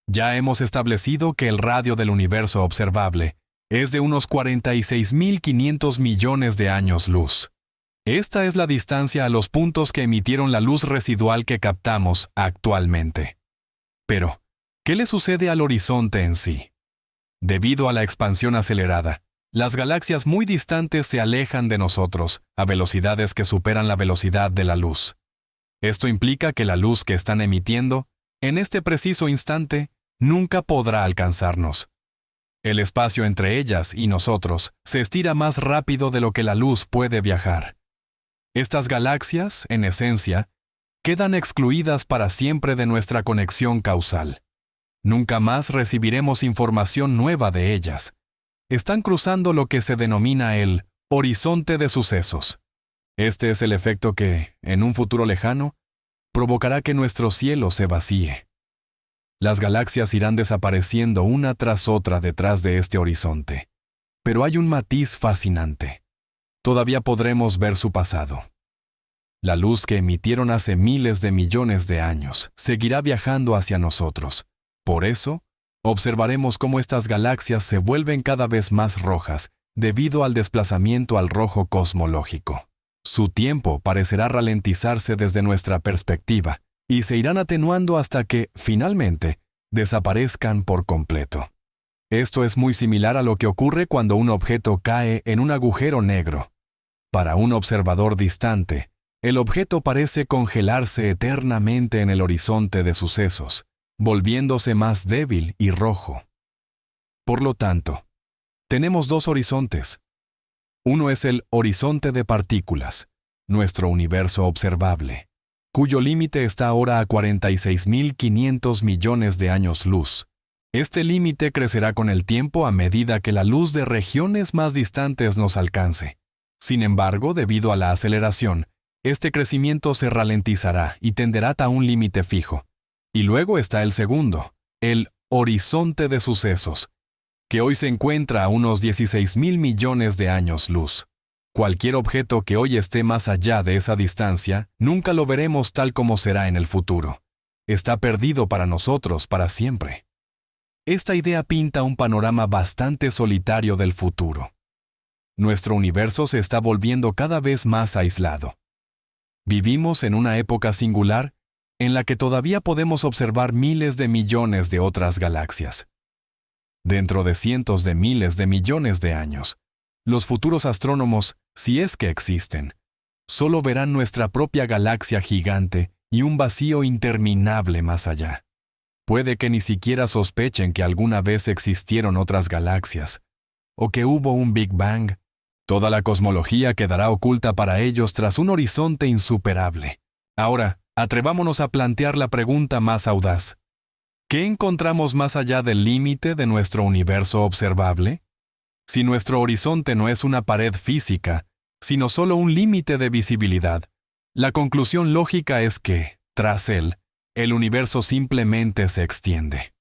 Ya hemos establecido que el radio del universo observable es de unos 46.500 millones de años luz. Esta es la distancia a los puntos que emitieron la luz residual que captamos actualmente. Pero, ¿qué le sucede al horizonte en sí? Debido a la expansión acelerada, las galaxias muy distantes se alejan de nosotros a velocidades que superan la velocidad de la luz. Esto implica que la luz que están emitiendo, en este preciso instante, nunca podrá alcanzarnos. El espacio entre ellas y nosotros se estira más rápido de lo que la luz puede viajar. Estas galaxias, en esencia, quedan excluidas para siempre de nuestra conexión causal. Nunca más recibiremos información nueva de ellas. Están cruzando lo que se denomina el horizonte de sucesos. Este es el efecto que, en un futuro lejano, provocará que nuestro cielo se vacíe. Las galaxias irán desapareciendo una tras otra detrás de este horizonte. Pero hay un matiz fascinante. Todavía podremos ver su pasado. La luz que emitieron hace miles de millones de años seguirá viajando hacia nosotros. Por eso, observaremos cómo estas galaxias se vuelven cada vez más rojas debido al desplazamiento al rojo cosmológico. Su tiempo parecerá ralentizarse desde nuestra perspectiva y se irán atenuando hasta que, finalmente, desaparezcan por completo. Esto es muy similar a lo que ocurre cuando un objeto cae en un agujero negro. Para un observador distante, el objeto parece congelarse eternamente en el horizonte de sucesos, volviéndose más débil y rojo. Por lo tanto, tenemos dos horizontes. Uno es el horizonte de partículas, nuestro universo observable, cuyo límite está ahora a 46.500 millones de años luz. Este límite crecerá con el tiempo a medida que la luz de regiones más distantes nos alcance. Sin embargo, debido a la aceleración, este crecimiento se ralentizará y tenderá a un límite fijo. Y luego está el segundo, el horizonte de sucesos, que hoy se encuentra a unos 16.000 millones de años luz. Cualquier objeto que hoy esté más allá de esa distancia, nunca lo veremos tal como será en el futuro. Está perdido para nosotros para siempre. Esta idea pinta un panorama bastante solitario del futuro. Nuestro universo se está volviendo cada vez más aislado. Vivimos en una época singular en la que todavía podemos observar miles de millones de otras galaxias. Dentro de cientos de miles de millones de años, los futuros astrónomos, si es que existen, solo verán nuestra propia galaxia gigante y un vacío interminable más allá. Puede que ni siquiera sospechen que alguna vez existieron otras galaxias, o que hubo un Big Bang. Toda la cosmología quedará oculta para ellos tras un horizonte insuperable. Ahora, atrevámonos a plantear la pregunta más audaz. ¿Qué encontramos más allá del límite de nuestro universo observable? Si nuestro horizonte no es una pared física, sino solo un límite de visibilidad, La conclusión lógica es que, tras él, el universo simplemente se extiende.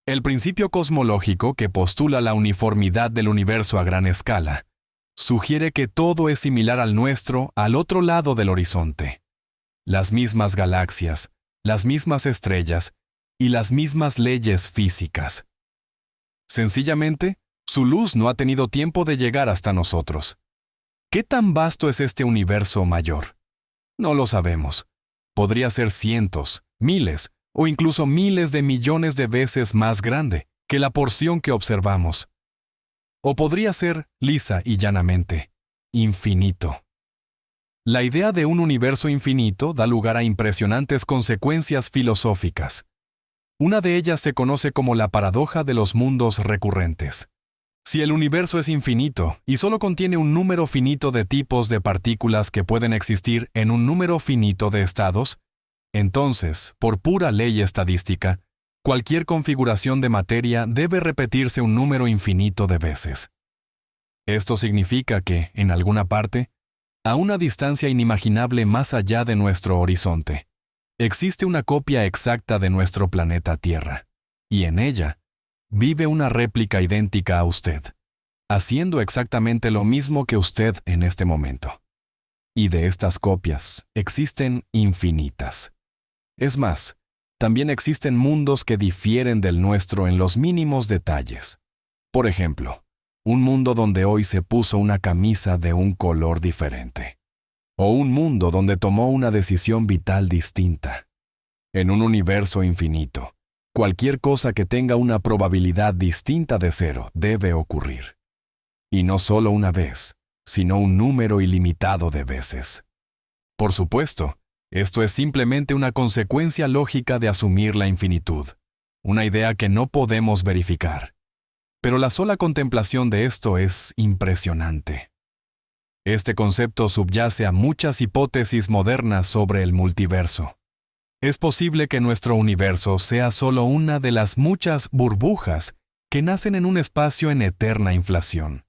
El principio cosmológico que postula la uniformidad del universo a gran escala sugiere que todo es similar al nuestro al otro lado del horizonte. Las mismas galaxias, las mismas estrellas y las mismas leyes físicas. Sencillamente, su luz no ha tenido tiempo de llegar hasta nosotros. ¿Qué tan vasto es este universo mayor? No lo sabemos. Podría ser cientos, miles o incluso miles de millones de veces más grande que la porción que observamos. O podría ser, lisa y llanamente, infinito. La idea de un universo infinito da lugar a impresionantes consecuencias filosóficas. Una de ellas se conoce como la paradoja de los mundos recurrentes. Si el universo es infinito y solo contiene un número finito de tipos de partículas que pueden existir en un número finito de estados, entonces, por pura ley estadística, cualquier configuración de materia debe repetirse un número infinito de veces. Esto significa que, en alguna parte, a una distancia inimaginable más allá de nuestro horizonte, existe una copia exacta de nuestro planeta Tierra, y en ella vive una réplica idéntica a usted, haciendo exactamente lo mismo que usted en este momento. Y de estas copias existen infinitas. Es más, también existen mundos que difieren del nuestro en los mínimos detalles. Por ejemplo, un mundo donde hoy se puso una camisa de un color diferente. O un mundo donde tomó una decisión vital distinta. En un universo infinito, cualquier cosa que tenga una probabilidad distinta de cero debe ocurrir. Y no solo una vez, sino un número ilimitado de veces. Por supuesto, esto es simplemente una consecuencia lógica de asumir la infinitud, una idea que no podemos verificar. Pero la sola contemplación de esto es impresionante. Este concepto subyace a muchas hipótesis modernas sobre el multiverso. Es posible que nuestro universo sea solo una de las muchas burbujas que nacen en un espacio en eterna inflación.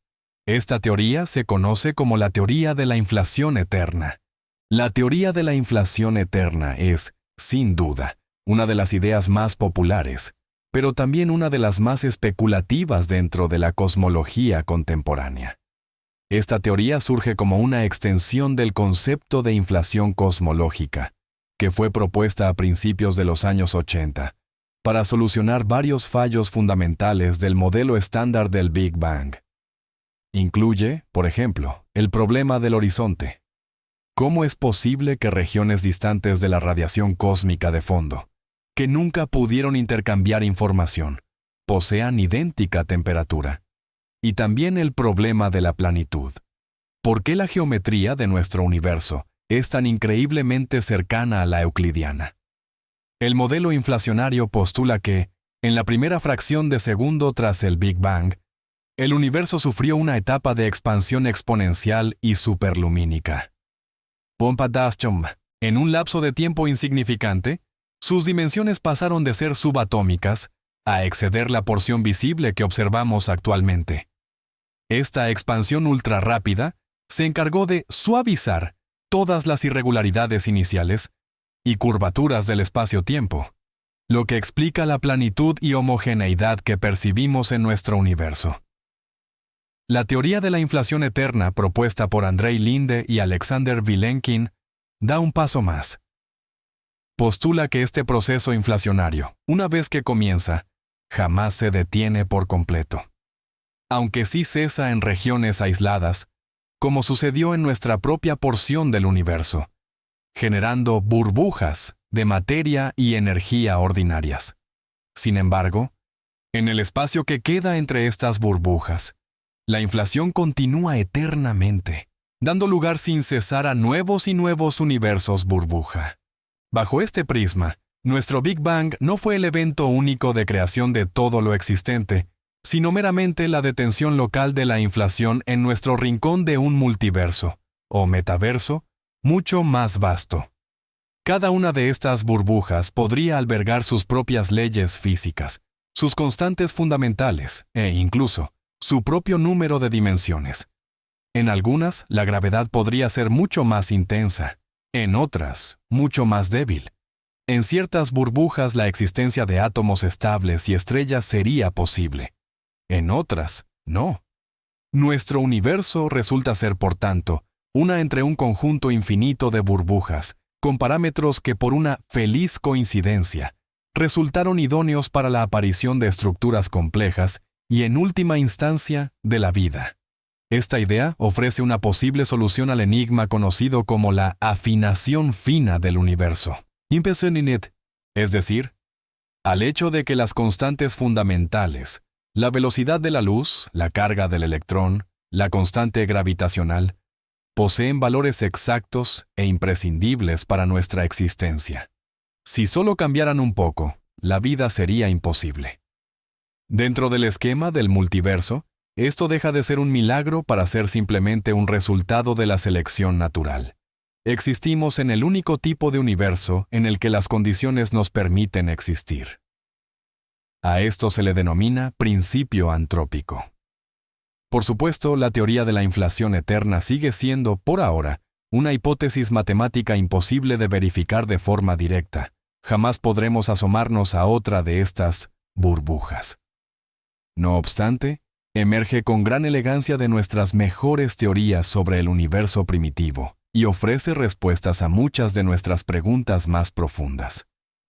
Esta teoría se conoce como la teoría de la inflación eterna. La teoría de la inflación eterna es, sin duda, una de las ideas más populares, pero también una de las más especulativas dentro de la cosmología contemporánea. Esta teoría surge como una extensión del concepto de inflación cosmológica, que fue propuesta a principios de los años 80, para solucionar varios fallos fundamentales del modelo estándar del Big Bang. Incluye, por ejemplo, el problema del horizonte. ¿Cómo es posible que regiones distantes de la radiación cósmica de fondo, que nunca pudieron intercambiar información, posean idéntica temperatura? Y también el problema de la planitud. ¿Por qué la geometría de nuestro universo es tan increíblemente cercana a la euclidiana? El modelo inflacionario postula que, en la primera fracción de segundo tras el Big Bang, el universo sufrió una etapa de expansión exponencial y superlumínica. En un lapso de tiempo insignificante, sus dimensiones pasaron de ser subatómicas a exceder la porción visible que observamos actualmente. Esta expansión ultrarrápida se encargó de suavizar todas las irregularidades iniciales y curvaturas del espacio-tiempo, lo que explica la planitud y homogeneidad que percibimos en nuestro universo. La teoría de la inflación eterna propuesta por Andrei Linde y Alexander Vilenkin da un paso más. Postula que este proceso inflacionario, una vez que comienza, jamás se detiene por completo. Aunque sí cesa en regiones aisladas, como sucedió en nuestra propia porción del universo, generando burbujas de materia y energía ordinarias. Sin embargo, en el espacio que queda entre estas burbujas, la inflación continúa eternamente, dando lugar sin cesar a nuevos y nuevos universos burbuja. Bajo este prisma, nuestro Big Bang no fue el evento único de creación de todo lo existente, sino meramente la detención local de la inflación en nuestro rincón de un multiverso, o metaverso, mucho más vasto. Cada una de estas burbujas podría albergar sus propias leyes físicas, sus constantes fundamentales e incluso su propio número de dimensiones. En algunas, la gravedad podría ser mucho más intensa, en otras, mucho más débil. En ciertas burbujas la existencia de átomos estables y estrellas sería posible. En otras, no. Nuestro universo resulta ser, por tanto, una entre un conjunto infinito de burbujas, con parámetros que por una feliz coincidencia resultaron idóneos para la aparición de estructuras complejas y, en última instancia, de la vida. Esta idea ofrece una posible solución al enigma conocido como la afinación fina del universo, es decir, al hecho de que las constantes fundamentales, la velocidad de la luz, la carga del electrón, la constante gravitacional, poseen valores exactos e imprescindibles para nuestra existencia. Si solo cambiaran un poco, la vida sería imposible. Dentro del esquema del multiverso, esto deja de ser un milagro para ser simplemente un resultado de la selección natural. Existimos en el único tipo de universo en el que las condiciones nos permiten existir. A esto se le denomina principio antrópico. Por supuesto, la teoría de la inflación eterna sigue siendo, por ahora, una hipótesis matemática imposible de verificar de forma directa. Jamás podremos asomarnos a otra de estas burbujas. No obstante, emerge con gran elegancia de nuestras mejores teorías sobre el universo primitivo y ofrece respuestas a muchas de nuestras preguntas más profundas.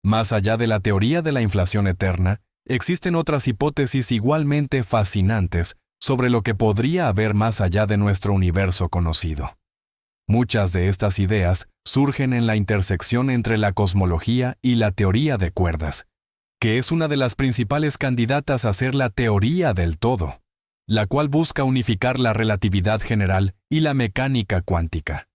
Más allá de la teoría de la inflación eterna, existen otras hipótesis igualmente fascinantes sobre lo que podría haber más allá de nuestro universo conocido. Muchas de estas ideas surgen en la intersección entre la cosmología y la teoría de cuerdas, que es una de las principales candidatas a ser la teoría del todo, la cual busca unificar la relatividad general y la mecánica cuántica.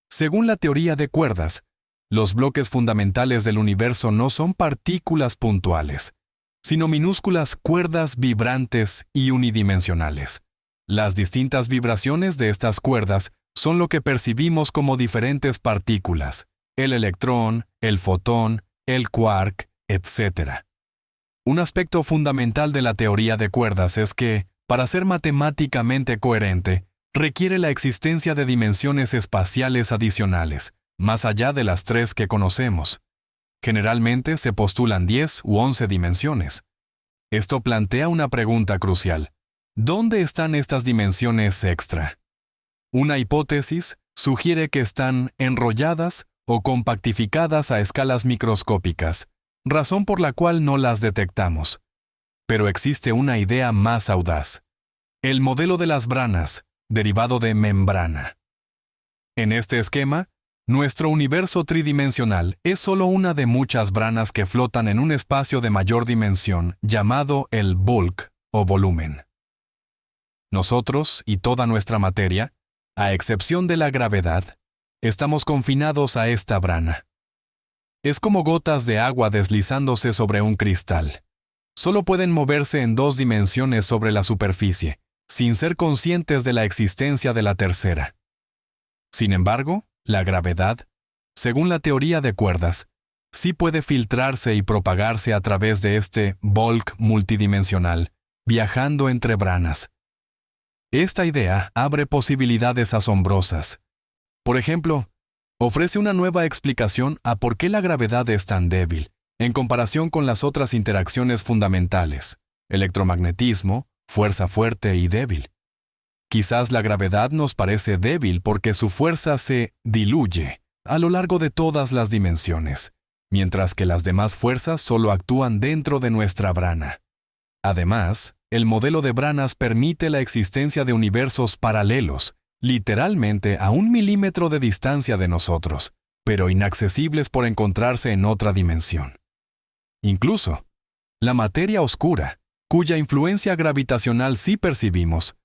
Según la teoría de cuerdas, los bloques fundamentales del universo no son partículas puntuales, sino minúsculas cuerdas vibrantes y unidimensionales. Las distintas vibraciones de estas cuerdas son lo que percibimos como diferentes partículas, el electrón, el fotón, el quark, etc. Un aspecto fundamental de la teoría de cuerdas es que, para ser matemáticamente coherente, requiere la existencia de dimensiones espaciales adicionales, más allá de las 3 que conocemos. Generalmente se postulan 10 u 11 dimensiones. Esto plantea una pregunta crucial. ¿Dónde están estas dimensiones extra? Una hipótesis sugiere que están enrolladas o compactificadas a escalas microscópicas, razón por la cual no las detectamos. Pero existe una idea más audaz. El modelo de las branas, derivado de membrana. En este esquema, nuestro universo tridimensional es solo una de muchas branas que flotan en un espacio de mayor dimensión llamado el bulk o volumen. Nosotros y toda nuestra materia, a excepción de la gravedad, estamos confinados a esta brana. Es como gotas de agua deslizándose sobre un cristal. Solo pueden moverse en 2 dimensiones sobre la superficie, sin ser conscientes de la existencia de la tercera. Sin embargo, la gravedad, según la teoría de cuerdas, sí puede filtrarse y propagarse a través de este bulk multidimensional, viajando entre branas. Esta idea abre posibilidades asombrosas. Por ejemplo, ofrece una nueva explicación a por qué la gravedad es tan débil, en comparación con las otras interacciones fundamentales, electromagnetismo, fuerza fuerte y débil. Quizás la gravedad nos parece débil porque su fuerza se diluye a lo largo de todas las dimensiones, mientras que las demás fuerzas solo actúan dentro de nuestra brana. Además, el modelo de branas permite la existencia de universos paralelos, literalmente a 1 milímetro de distancia de nosotros, pero inaccesibles por encontrarse en otra dimensión. Incluso, la materia oscura, cuya influencia gravitacional sí percibimos,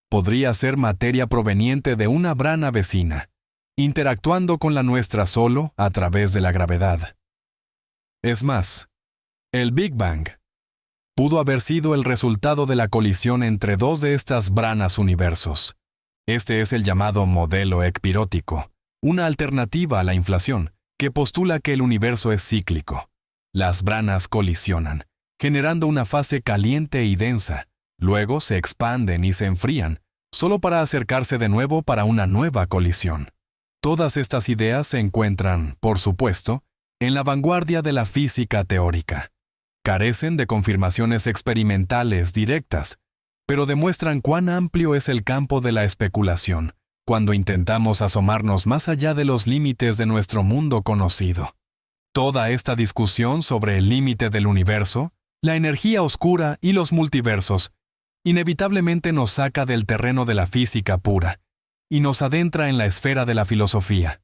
podría ser materia proveniente de una brana vecina, interactuando con la nuestra solo a través de la gravedad. Es más, el Big Bang pudo haber sido el resultado de la colisión entre 2 de estas branas universos. Este es el llamado modelo ecpirótico, una alternativa a la inflación, que postula que el universo es cíclico. Las branas colisionan, generando una fase caliente y densa, luego se expanden y se enfrían, solo para acercarse de nuevo para una nueva colisión. Todas estas ideas se encuentran, por supuesto, en la vanguardia de la física teórica. Carecen de confirmaciones experimentales directas, pero demuestran cuán amplio es el campo de la especulación cuando intentamos asomarnos más allá de los límites de nuestro mundo conocido. Toda esta discusión sobre el límite del universo, la energía oscura y los multiversos, inevitablemente nos saca del terreno de la física pura y nos adentra en la esfera de la filosofía.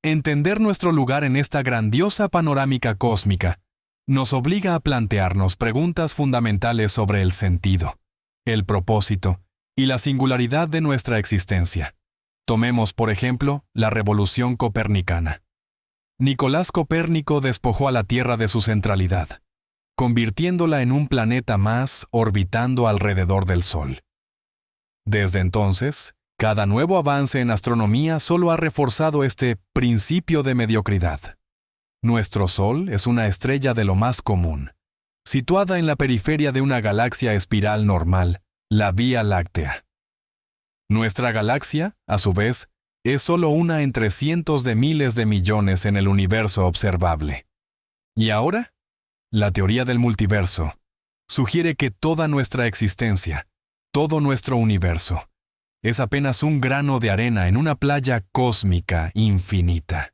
Entender nuestro lugar en esta grandiosa panorámica cósmica nos obliga a plantearnos preguntas fundamentales sobre el sentido, el propósito y la singularidad de nuestra existencia. Tomemos, por ejemplo, la revolución copernicana. Nicolás Copérnico despojó a la Tierra de su centralidad, convirtiéndola en un planeta más orbitando alrededor del Sol. Desde entonces, cada nuevo avance en astronomía solo ha reforzado este principio de mediocridad. Nuestro Sol es una estrella de lo más común, situada en la periferia de una galaxia espiral normal, la Vía Láctea. Nuestra galaxia, a su vez, es solo una entre cientos de miles de millones en el universo observable. ¿Y ahora? La teoría del multiverso sugiere que toda nuestra existencia, todo nuestro universo, es apenas un grano de arena en una playa cósmica infinita.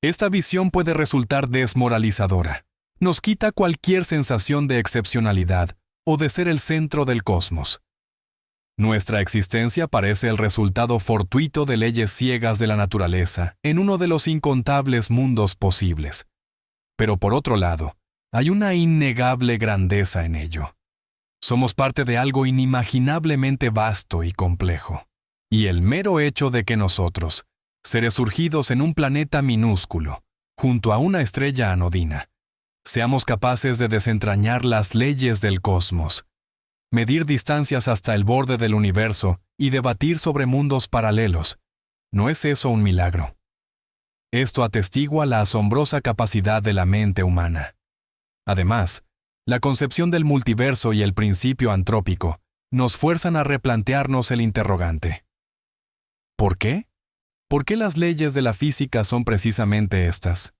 Esta visión puede resultar desmoralizadora. Nos quita cualquier sensación de excepcionalidad o de ser el centro del cosmos. Nuestra existencia parece el resultado fortuito de leyes ciegas de la naturaleza en uno de los incontables mundos posibles. Pero por otro lado, hay una innegable grandeza en ello. Somos parte de algo inimaginablemente vasto y complejo. Y el mero hecho de que nosotros, seres surgidos en un planeta minúsculo, junto a una estrella anodina, seamos capaces de desentrañar las leyes del cosmos, medir distancias hasta el borde del universo y debatir sobre mundos paralelos, ¿no es eso un milagro? Esto atestigua la asombrosa capacidad de la mente humana. Además, la concepción del multiverso y el principio antrópico nos fuerzan a replantearnos el interrogante. ¿Por qué? ¿Por qué las leyes de la física son precisamente estas?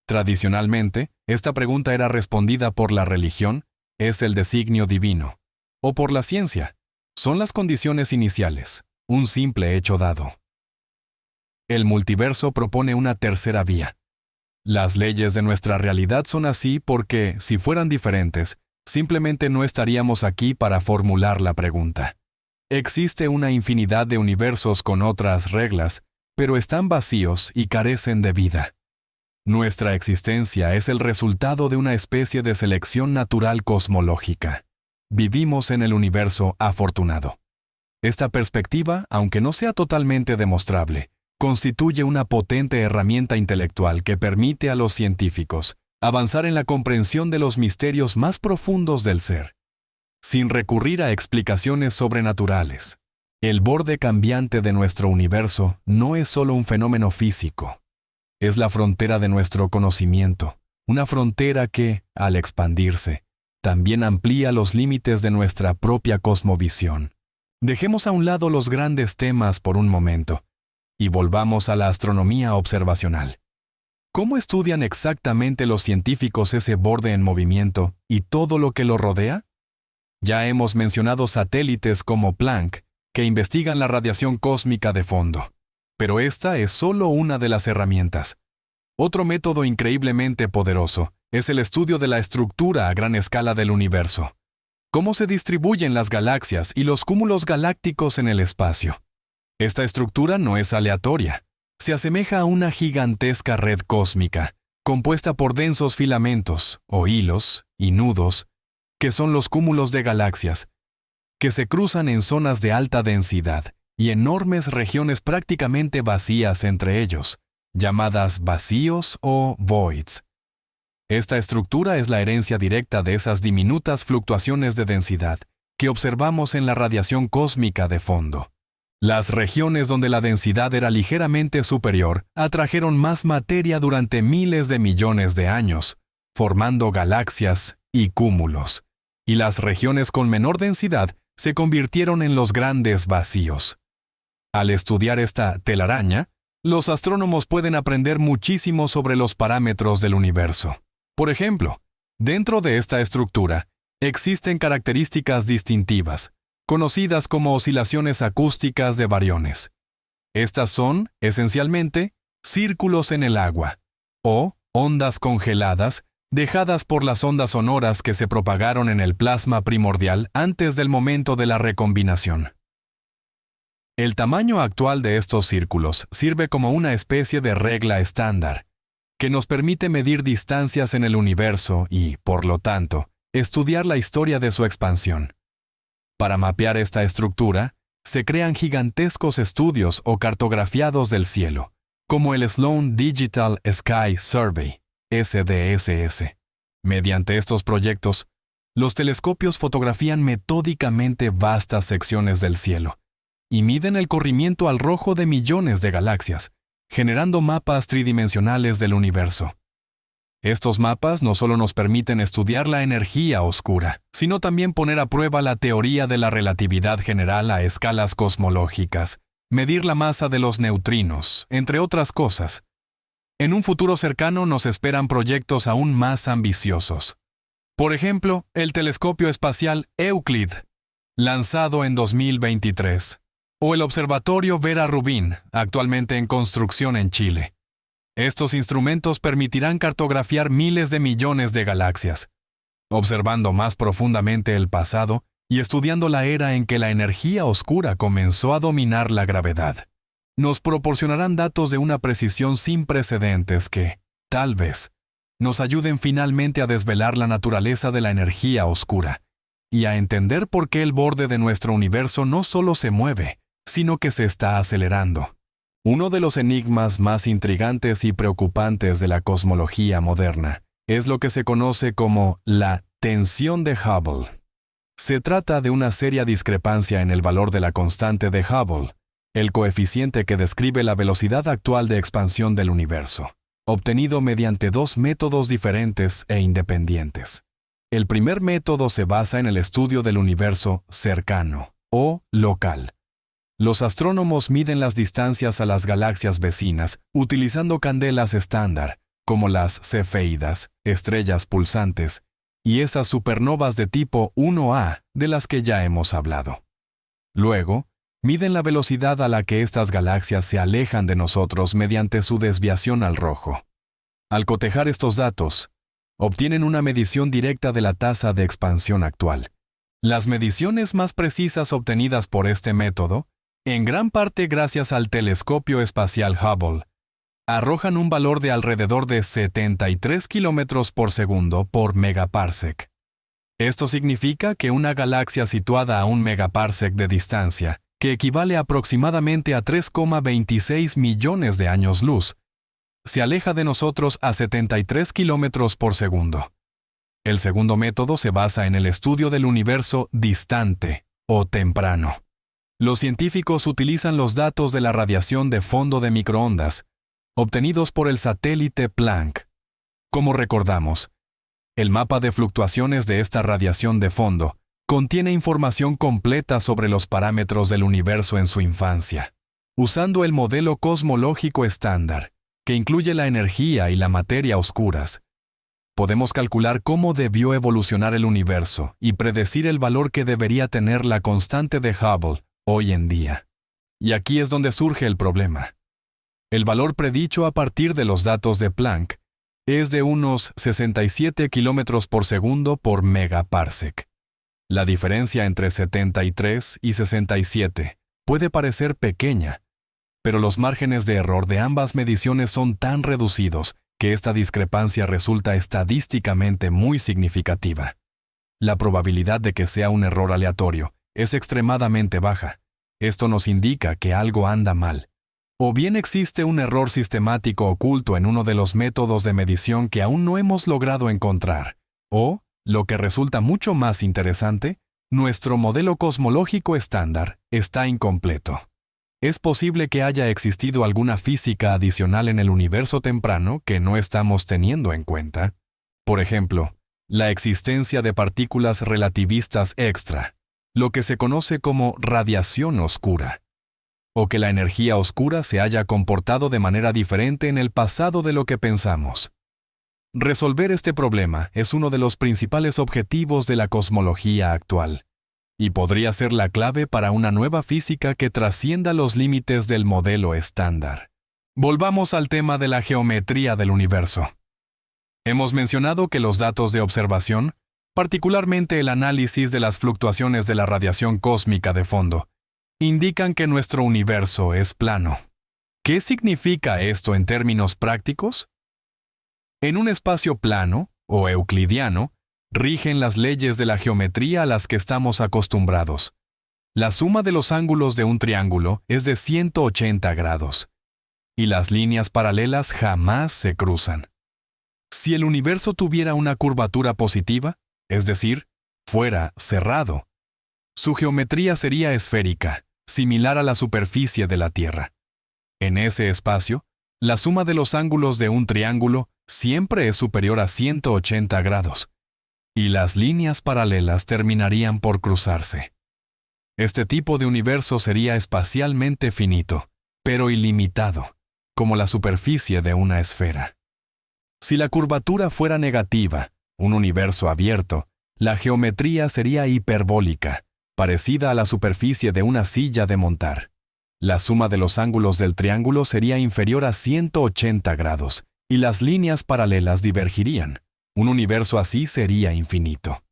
Tradicionalmente, esta pregunta era respondida por la religión, es el designio divino, o por la ciencia, son las condiciones iniciales, un simple hecho dado. El multiverso propone una tercera vía. Las leyes de nuestra realidad son así porque, si fueran diferentes, simplemente no estaríamos aquí para formular la pregunta. Existe una infinidad de universos con otras reglas, pero están vacíos y carecen de vida. Nuestra existencia es el resultado de una especie de selección natural cosmológica. Vivimos en el universo afortunado. Esta perspectiva, aunque no sea totalmente demostrable, constituye una potente herramienta intelectual que permite a los científicos avanzar en la comprensión de los misterios más profundos del ser, sin recurrir a explicaciones sobrenaturales. El borde cambiante de nuestro universo no es solo un fenómeno físico. Es la frontera de nuestro conocimiento, una frontera que, al expandirse, también amplía los límites de nuestra propia cosmovisión. Dejemos a un lado los grandes temas por un momento y volvamos a la astronomía observacional. ¿Cómo estudian exactamente los científicos ese borde en movimiento y todo lo que lo rodea? Ya hemos mencionado satélites como Planck, que investigan la radiación cósmica de fondo. Pero esta es solo una de las herramientas. Otro método increíblemente poderoso es el estudio de la estructura a gran escala del universo. ¿Cómo se distribuyen las galaxias y los cúmulos galácticos en el espacio? Esta estructura no es aleatoria. Se asemeja a una gigantesca red cósmica, compuesta por densos filamentos, o hilos, y nudos, que son los cúmulos de galaxias, que se cruzan en zonas de alta densidad y enormes regiones prácticamente vacías entre ellos, llamadas vacíos o voids. Esta estructura es la herencia directa de esas diminutas fluctuaciones de densidad que observamos en la radiación cósmica de fondo. Las regiones donde la densidad era ligeramente superior atrajeron más materia durante miles de millones de años, formando galaxias y cúmulos, y las regiones con menor densidad se convirtieron en los grandes vacíos. Al estudiar esta telaraña, los astrónomos pueden aprender muchísimo sobre los parámetros del universo. Por ejemplo, dentro de esta estructura existen características distintivas, conocidas como oscilaciones acústicas de bariones. Estas son, esencialmente, círculos en el agua, o ondas congeladas dejadas por las ondas sonoras que se propagaron en el plasma primordial antes del momento de la recombinación. El tamaño actual de estos círculos sirve como una especie de regla estándar, que nos permite medir distancias en el universo y, por lo tanto, estudiar la historia de su expansión. Para mapear esta estructura, se crean gigantescos estudios o cartografiados del cielo, como el Sloan Digital Sky Survey, SDSS. Mediante estos proyectos, los telescopios fotografían metódicamente vastas secciones del cielo y miden el corrimiento al rojo de millones de galaxias, generando mapas tridimensionales del universo. Estos mapas no solo nos permiten estudiar la energía oscura, sino también poner a prueba la teoría de la relatividad general a escalas cosmológicas, medir la masa de los neutrinos, entre otras cosas. En un futuro cercano nos esperan proyectos aún más ambiciosos. Por ejemplo, el telescopio espacial Euclid, lanzado en 2023, o el observatorio Vera Rubin, actualmente en construcción en Chile. Estos instrumentos permitirán cartografiar miles de millones de galaxias, observando más profundamente el pasado y estudiando la era en que la energía oscura comenzó a dominar la gravedad. Nos proporcionarán datos de una precisión sin precedentes que, tal vez, nos ayuden finalmente a desvelar la naturaleza de la energía oscura y a entender por qué el borde de nuestro universo no solo se mueve, sino que se está acelerando. Uno de los enigmas más intrigantes y preocupantes de la cosmología moderna es lo que se conoce como la tensión de Hubble. Se trata de una seria discrepancia en el valor de la constante de Hubble, el coeficiente que describe la velocidad actual de expansión del universo, obtenido mediante dos métodos diferentes e independientes. El primer método se basa en el estudio del universo cercano o local. Los astrónomos miden las distancias a las galaxias vecinas utilizando candelas estándar, como las cefeidas, estrellas pulsantes, y esas supernovas de tipo 1A de las que ya hemos hablado. Luego, miden la velocidad a la que estas galaxias se alejan de nosotros mediante su desviación al rojo. Al cotejar estos datos, obtienen una medición directa de la tasa de expansión actual. Las mediciones más precisas obtenidas por este método, en gran parte gracias al telescopio espacial Hubble, arrojan un valor de alrededor de 73 kilómetros por segundo por megaparsec. Esto significa que una galaxia situada a un megaparsec de distancia, que equivale aproximadamente a 3,26 millones de años luz, se aleja de nosotros a 73 kilómetros por segundo. El segundo método se basa en el estudio del universo distante o temprano. Los científicos utilizan los datos de la radiación de fondo de microondas, obtenidos por el satélite Planck. Como recordamos, el mapa de fluctuaciones de esta radiación de fondo contiene información completa sobre los parámetros del universo en su infancia. Usando el modelo cosmológico estándar, que incluye la energía y la materia oscuras, podemos calcular cómo debió evolucionar el universo y predecir el valor que debería tener la constante de Hubble hoy en día. Y aquí es donde surge el problema. El valor predicho a partir de los datos de Planck es de unos 67 kilómetros por segundo por megaparsec. La diferencia entre 73 y 67 puede parecer pequeña, pero los márgenes de error de ambas mediciones son tan reducidos que esta discrepancia resulta estadísticamente muy significativa. La probabilidad de que sea un error aleatorio es extremadamente baja. Esto nos indica que algo anda mal. O bien existe un error sistemático oculto en uno de los métodos de medición que aún no hemos logrado encontrar. O, lo que resulta mucho más interesante, nuestro modelo cosmológico estándar está incompleto. Es posible que haya existido alguna física adicional en el universo temprano que no estamos teniendo en cuenta. Por ejemplo, la existencia de partículas relativistas extra, lo que se conoce como radiación oscura. o que la energía oscura se haya comportado de manera diferente en el pasado de lo que pensamos. Resolver este problema es uno de los principales objetivos de la cosmología actual, y podría ser la clave para una nueva física que trascienda los límites del modelo estándar. Volvamos al tema de la geometría del universo. Hemos mencionado que los datos de observación, particularmente el análisis de las fluctuaciones de la radiación cósmica de fondo, indican que nuestro universo es plano. ¿Qué significa esto en términos prácticos? En un espacio plano, o euclidiano, rigen las leyes de la geometría a las que estamos acostumbrados. La suma de los ángulos de un triángulo es de 180 grados, y las líneas paralelas jamás se cruzan. Si el universo tuviera una curvatura positiva, es decir, fuera cerrado, su geometría sería esférica, similar a la superficie de la Tierra. En ese espacio, la suma de los ángulos de un triángulo siempre es superior a 180 grados, y las líneas paralelas terminarían por cruzarse. Este tipo de universo sería espacialmente finito, pero ilimitado, como la superficie de una esfera. Si la curvatura fuera negativa, un universo abierto, la geometría sería hiperbólica, parecida a la superficie de una silla de montar. La suma de los ángulos del triángulo sería inferior a 180 grados, y las líneas paralelas divergirían. Un universo así sería infinito.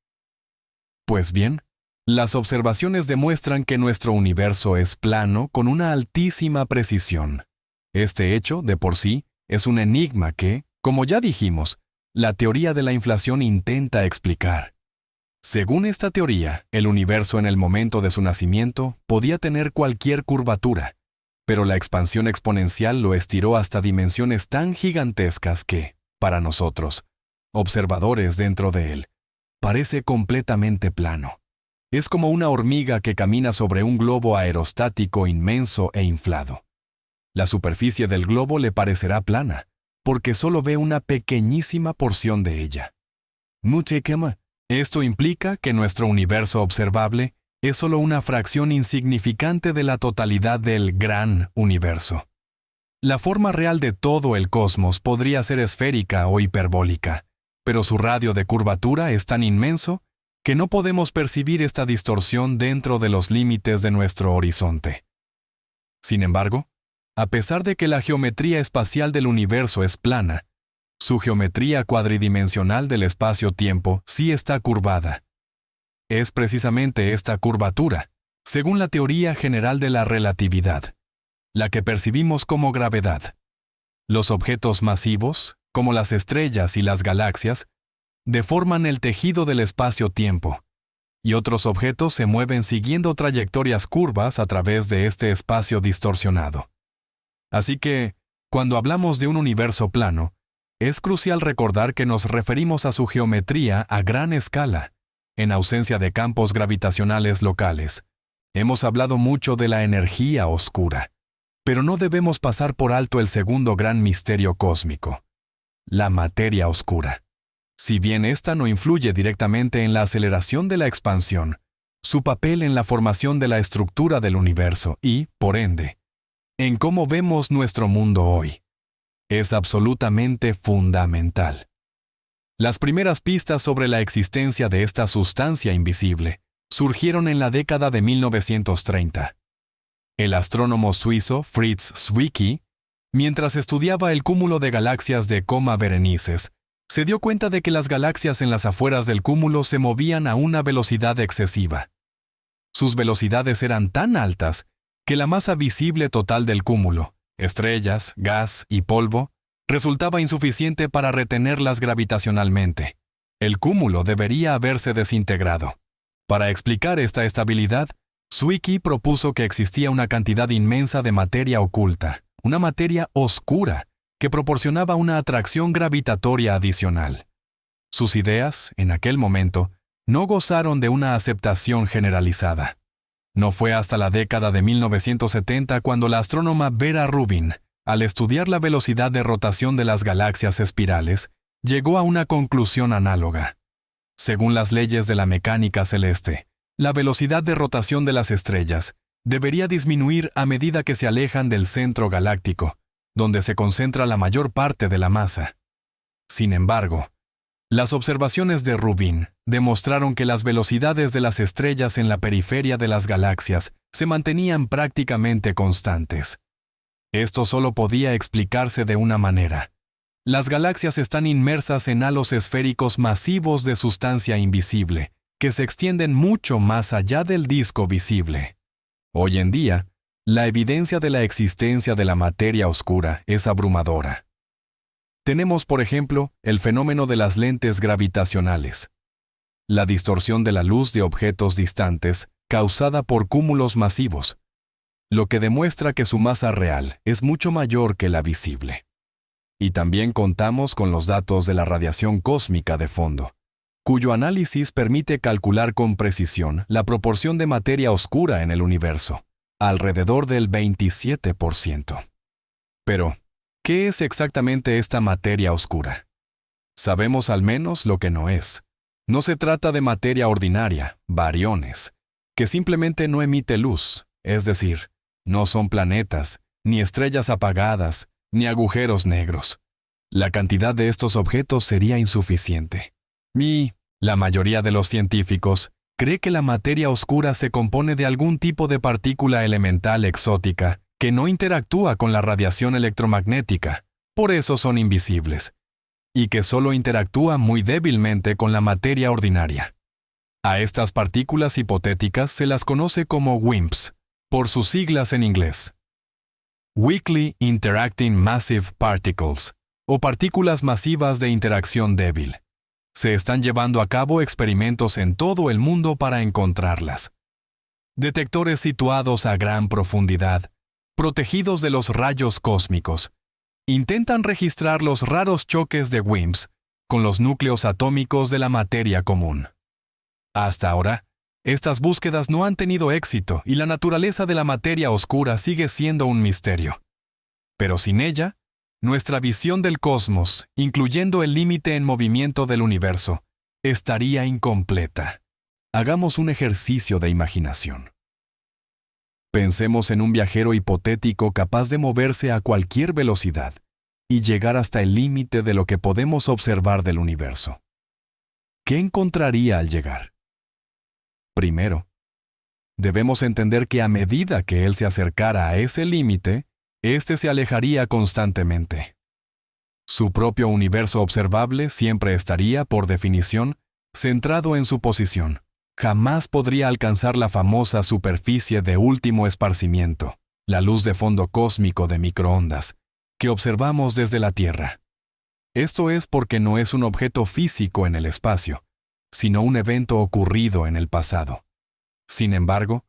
Pues bien, las observaciones demuestran que nuestro universo es plano con una altísima precisión. Este hecho, de por sí, es un enigma que, como ya dijimos, la teoría de la inflación intenta explicar. Según esta teoría, el universo en el momento de su nacimiento podía tener cualquier curvatura, pero la expansión exponencial lo estiró hasta dimensiones tan gigantescas que, para nosotros, observadores dentro de él, parece completamente plano. Es como una hormiga que camina sobre un globo aerostático inmenso e inflado. La superficie del globo le parecerá plana, porque solo ve una pequeñísima porción de ella. Esto implica que nuestro universo observable es solo una fracción insignificante de la totalidad del gran universo. La forma real de todo el cosmos podría ser esférica o hiperbólica, pero su radio de curvatura es tan inmenso que no podemos percibir esta distorsión dentro de los límites de nuestro horizonte. Sin embargo, a pesar de que la geometría espacial del universo es plana, su geometría cuadridimensional del espacio-tiempo sí está curvada. Es precisamente esta curvatura, según la teoría general de la relatividad, la que percibimos como gravedad. Los objetos masivos, como las estrellas y las galaxias, deforman el tejido del espacio-tiempo, y otros objetos se mueven siguiendo trayectorias curvas a través de este espacio distorsionado. Así que, cuando hablamos de un universo plano, es crucial recordar que nos referimos a su geometría a gran escala, en ausencia de campos gravitacionales locales. Hemos hablado mucho de la energía oscura, pero no debemos pasar por alto el segundo gran misterio cósmico, la materia oscura. Si bien ésta no influye directamente en la aceleración de la expansión, su papel en la formación de la estructura del universo y, por ende, en cómo vemos nuestro mundo hoy, es absolutamente fundamental. Las primeras pistas sobre la existencia de esta sustancia invisible surgieron en la década de 1930. El astrónomo suizo Fritz Zwicky, mientras estudiaba el cúmulo de galaxias de Coma Berenices, se dio cuenta de que las galaxias en las afueras del cúmulo se movían a una velocidad excesiva. Sus velocidades eran tan altas que la masa visible total del cúmulo, estrellas, gas y polvo, resultaba insuficiente para retenerlas gravitacionalmente. El cúmulo debería haberse desintegrado. Para explicar esta estabilidad, Zwicky propuso que existía una cantidad inmensa de materia oculta, una materia oscura, que proporcionaba una atracción gravitatoria adicional. Sus ideas, en aquel momento, no gozaron de una aceptación generalizada. No fue hasta la década de 1970 cuando la astrónoma Vera Rubin, al estudiar la velocidad de rotación de las galaxias espirales, llegó a una conclusión análoga. Según las leyes de la mecánica celeste, la velocidad de rotación de las estrellas debería disminuir a medida que se alejan del centro galáctico, donde se concentra la mayor parte de la masa. Sin embargo, las observaciones de Rubin demostraron que las velocidades de las estrellas en la periferia de las galaxias se mantenían prácticamente constantes. Esto solo podía explicarse de una manera. Las galaxias están inmersas en halos esféricos masivos de sustancia invisible, que se extienden mucho más allá del disco visible. Hoy en día, la evidencia de la existencia de la materia oscura es abrumadora. Tenemos, por ejemplo, el fenómeno de las lentes gravitacionales, la distorsión de la luz de objetos distantes causada por cúmulos masivos, lo que demuestra que su masa real es mucho mayor que la visible. Y también contamos con los datos de la radiación cósmica de fondo, cuyo análisis permite calcular con precisión la proporción de materia oscura en el universo, alrededor del 27%. Pero, ¿qué es exactamente esta materia oscura? Sabemos al menos lo que no es. No se trata de materia ordinaria, bariones, que simplemente no emite luz, es decir, no son planetas, ni estrellas apagadas, ni agujeros negros. La cantidad de estos objetos sería insuficiente. La mayoría de los científicos cree que la materia oscura se compone de algún tipo de partícula elemental exótica que no interactúa con la radiación electromagnética, por eso son invisibles, y que solo interactúa muy débilmente con la materia ordinaria. A estas partículas hipotéticas se las conoce como WIMPs, por sus siglas en inglés. Weakly Interacting Massive Particles, o partículas masivas de interacción débil. Se están llevando a cabo experimentos en todo el mundo para encontrarlas. Detectores situados a gran profundidad, protegidos de los rayos cósmicos, intentan registrar los raros choques de WIMPs con los núcleos atómicos de la materia común. Hasta ahora, estas búsquedas no han tenido éxito y la naturaleza de la materia oscura sigue siendo un misterio. Pero sin ella, nuestra visión del cosmos, incluyendo el límite en movimiento del universo, estaría incompleta. Hagamos un ejercicio de imaginación. Pensemos en un viajero hipotético capaz de moverse a cualquier velocidad y llegar hasta el límite de lo que podemos observar del universo. ¿Qué encontraría al llegar? Primero, debemos entender que a medida que él se acercara a ese límite, éste se alejaría constantemente. Su propio universo observable siempre estaría, por definición, centrado en su posición. Jamás podría alcanzar la famosa superficie de último esparcimiento, la luz de fondo cósmico de microondas, que observamos desde la Tierra. Esto es porque no es un objeto físico en el espacio, sino un evento ocurrido en el pasado. Sin embargo,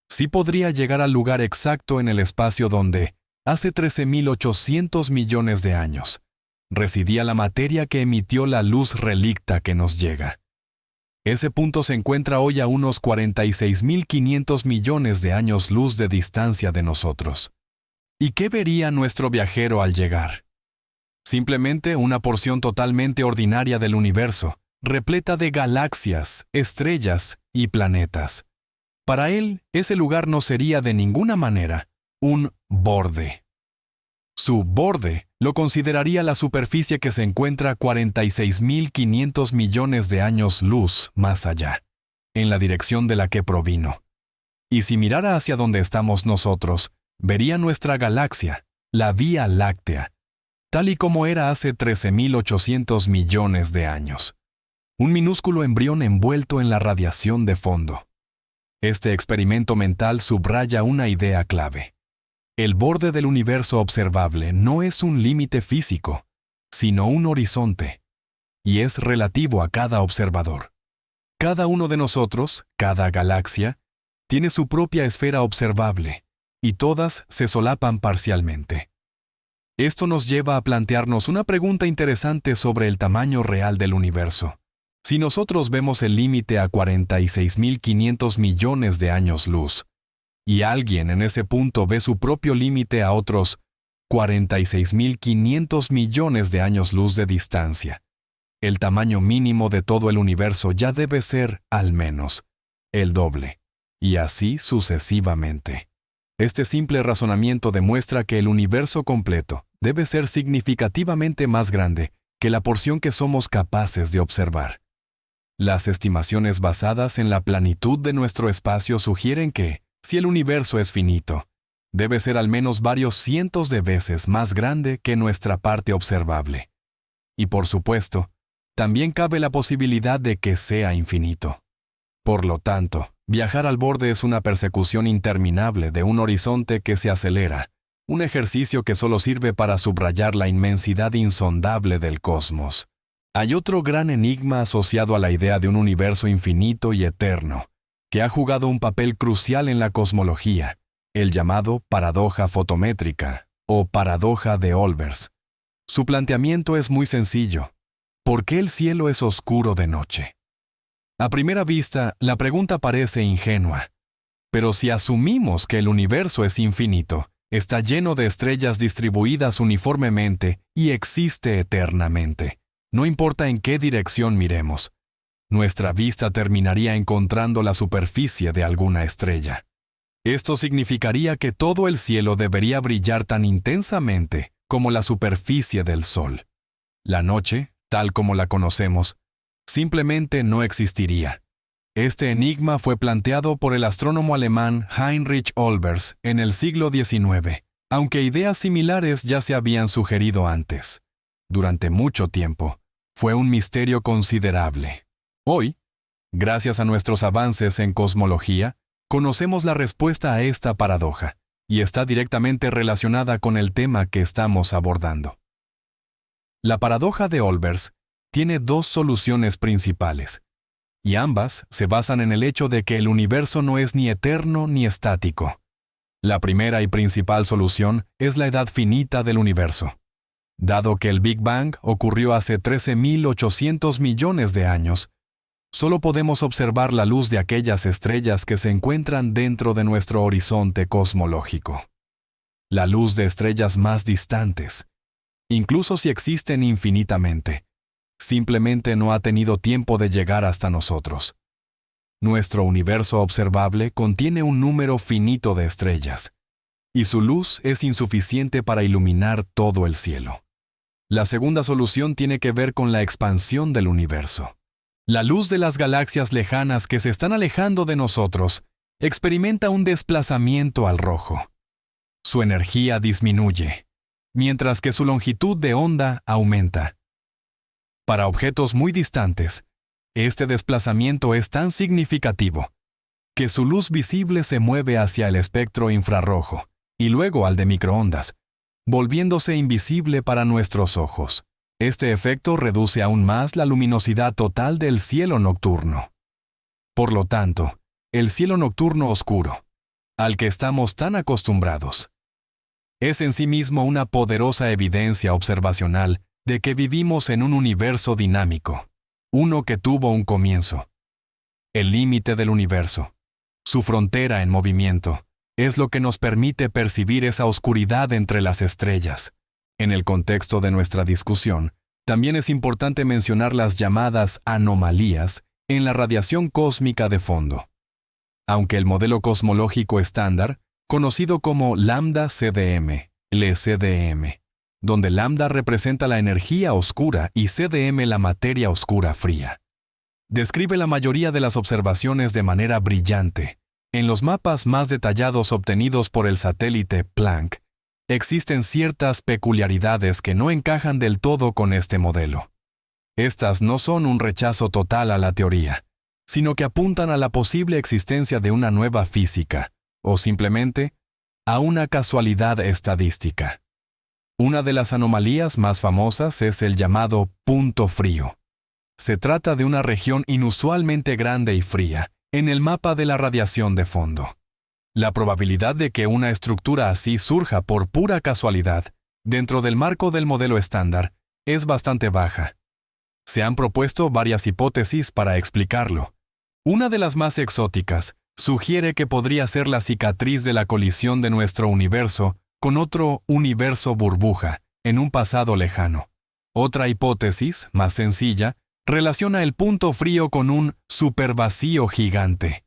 sí podría llegar al lugar exacto en el espacio donde, hace 13.800 millones de años, residía la materia que emitió la luz relicta que nos llega. Ese punto se encuentra hoy a unos 46.500 millones de años luz de distancia de nosotros. ¿Y qué vería nuestro viajero al llegar? Simplemente una porción totalmente ordinaria del universo, repleta de galaxias, estrellas y planetas. Para él, ese lugar no sería de ninguna manera un borde. Su borde lo consideraría la superficie que se encuentra 46.500 millones de años luz más allá, en la dirección de la que provino. Y si mirara hacia donde estamos nosotros, vería nuestra galaxia, la Vía Láctea, tal y como era hace 13.800 millones de años. Un minúsculo embrión envuelto en la radiación de fondo. Este experimento mental subraya una idea clave. El borde del universo observable no es un límite físico, sino un horizonte, y es relativo a cada observador. Cada uno de nosotros, cada galaxia, tiene su propia esfera observable, y todas se solapan parcialmente. Esto nos lleva a plantearnos una pregunta interesante sobre el tamaño real del universo. Si nosotros vemos el límite a 46.500 millones de años luz, y alguien en ese punto ve su propio límite a otros 46.500 millones de años luz de distancia, el tamaño mínimo de todo el universo ya debe ser, al menos, el doble, y así sucesivamente. Este simple razonamiento demuestra que el universo completo debe ser significativamente más grande que la porción que somos capaces de observar. Las estimaciones basadas en la planitud de nuestro espacio sugieren que, si el universo es finito, debe ser al menos varios cientos de veces más grande que nuestra parte observable. Y por supuesto, también cabe la posibilidad de que sea infinito. Por lo tanto, viajar al borde es una persecución interminable de un horizonte que se acelera, un ejercicio que solo sirve para subrayar la inmensidad insondable del cosmos. Hay otro gran enigma asociado a la idea de un universo infinito y eterno, que ha jugado un papel crucial en la cosmología, el llamado paradoja fotométrica, o paradoja de Olbers. Su planteamiento es muy sencillo. ¿Por qué el cielo es oscuro de noche? A primera vista, la pregunta parece ingenua. Pero si asumimos que el universo es infinito, está lleno de estrellas distribuidas uniformemente y existe eternamente, no importa en qué dirección miremos, nuestra vista terminaría encontrando la superficie de alguna estrella. Esto significaría que todo el cielo debería brillar tan intensamente como la superficie del Sol. La noche, tal como la conocemos, simplemente no existiría. Este enigma fue planteado por el astrónomo alemán Heinrich Olbers en el siglo XIX, aunque ideas similares ya se habían sugerido antes. Durante mucho tiempo, fue un misterio considerable. Hoy, gracias a nuestros avances en cosmología, conocemos la respuesta a esta paradoja, y está directamente relacionada con el tema que estamos abordando. La paradoja de Olbers tiene dos soluciones principales, y ambas se basan en el hecho de que el universo no es ni eterno ni estático. La primera y principal solución es la edad finita del universo. Dado que el Big Bang ocurrió hace 13.800 millones de años, solo podemos observar la luz de aquellas estrellas que se encuentran dentro de nuestro horizonte cosmológico. La luz de estrellas más distantes, incluso si existen infinitamente, simplemente no ha tenido tiempo de llegar hasta nosotros. Nuestro universo observable contiene un número finito de estrellas, y su luz es insuficiente para iluminar todo el cielo. La segunda solución tiene que ver con la expansión del universo. La luz de las galaxias lejanas que se están alejando de nosotros experimenta un desplazamiento al rojo. Su energía disminuye, mientras que su longitud de onda aumenta. Para objetos muy distantes, este desplazamiento es tan significativo que su luz visible se mueve hacia el espectro infrarrojo y luego al de microondas, volviéndose invisible para nuestros ojos. Este efecto reduce aún más la luminosidad total del cielo nocturno. Por lo tanto, el cielo nocturno oscuro, al que estamos tan acostumbrados, es en sí mismo una poderosa evidencia observacional de que vivimos en un universo dinámico, uno que tuvo un comienzo. El límite del universo, su frontera en movimiento, es lo que nos permite percibir esa oscuridad entre las estrellas. En el contexto de nuestra discusión, también es importante mencionar las llamadas anomalías en la radiación cósmica de fondo. Aunque el modelo cosmológico estándar, conocido como lambda-CDM, LCDM, donde lambda representa la energía oscura y CDM la materia oscura fría, describe la mayoría de las observaciones de manera brillante. En los mapas más detallados obtenidos por el satélite Planck, existen ciertas peculiaridades que no encajan del todo con este modelo. Estas no son un rechazo total a la teoría, sino que apuntan a la posible existencia de una nueva física, o simplemente a una casualidad estadística. Una de las anomalías más famosas es el llamado punto frío. Se trata de una región inusualmente grande y fría en el mapa de la radiación de fondo. La probabilidad de que una estructura así surja por pura casualidad dentro del marco del modelo estándar es bastante baja. Se han propuesto varias hipótesis para explicarlo. Una de las más exóticas sugiere que podría ser la cicatriz de la colisión de nuestro universo con otro universo burbuja en un pasado lejano. Otra hipótesis, más sencilla, relaciona el punto frío con un supervacío gigante.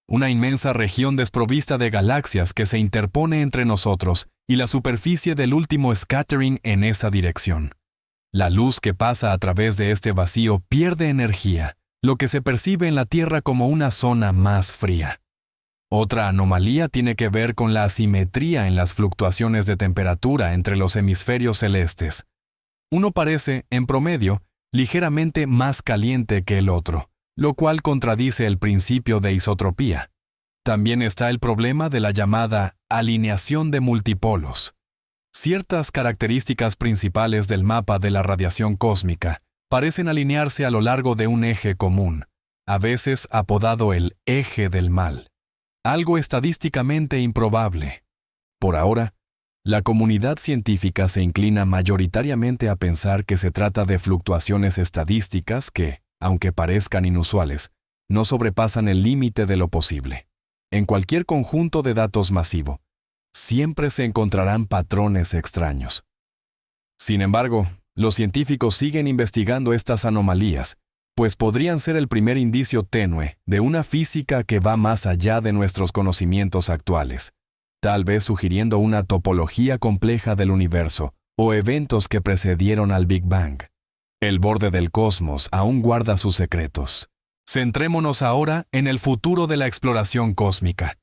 una inmensa región desprovista de galaxias que se interpone entre nosotros y la superficie del último scattering en esa dirección. La luz que pasa a través de este vacío pierde energía, lo que se percibe en la Tierra como una zona más fría. Otra anomalía tiene que ver con la asimetría en las fluctuaciones de temperatura entre los hemisferios celestes. Uno parece, en promedio, ligeramente más caliente que el otro, lo cual contradice el principio de isotropía. También está el problema de la llamada alineación de multipolos. Ciertas características principales del mapa de la radiación cósmica parecen alinearse a lo largo de un eje común, a veces apodado el eje del mal. Algo estadísticamente improbable. Por ahora, la comunidad científica se inclina mayoritariamente a pensar que se trata de fluctuaciones estadísticas que, aunque parezcan inusuales, no sobrepasan el límite de lo posible. En cualquier conjunto de datos masivo, siempre se encontrarán patrones extraños. Sin embargo, los científicos siguen investigando estas anomalías, pues podrían ser el primer indicio tenue de una física que va más allá de nuestros conocimientos actuales, tal vez sugiriendo una topología compleja del universo o eventos que precedieron al Big Bang. El borde del cosmos aún guarda sus secretos. Centrémonos ahora en el futuro de la exploración cósmica.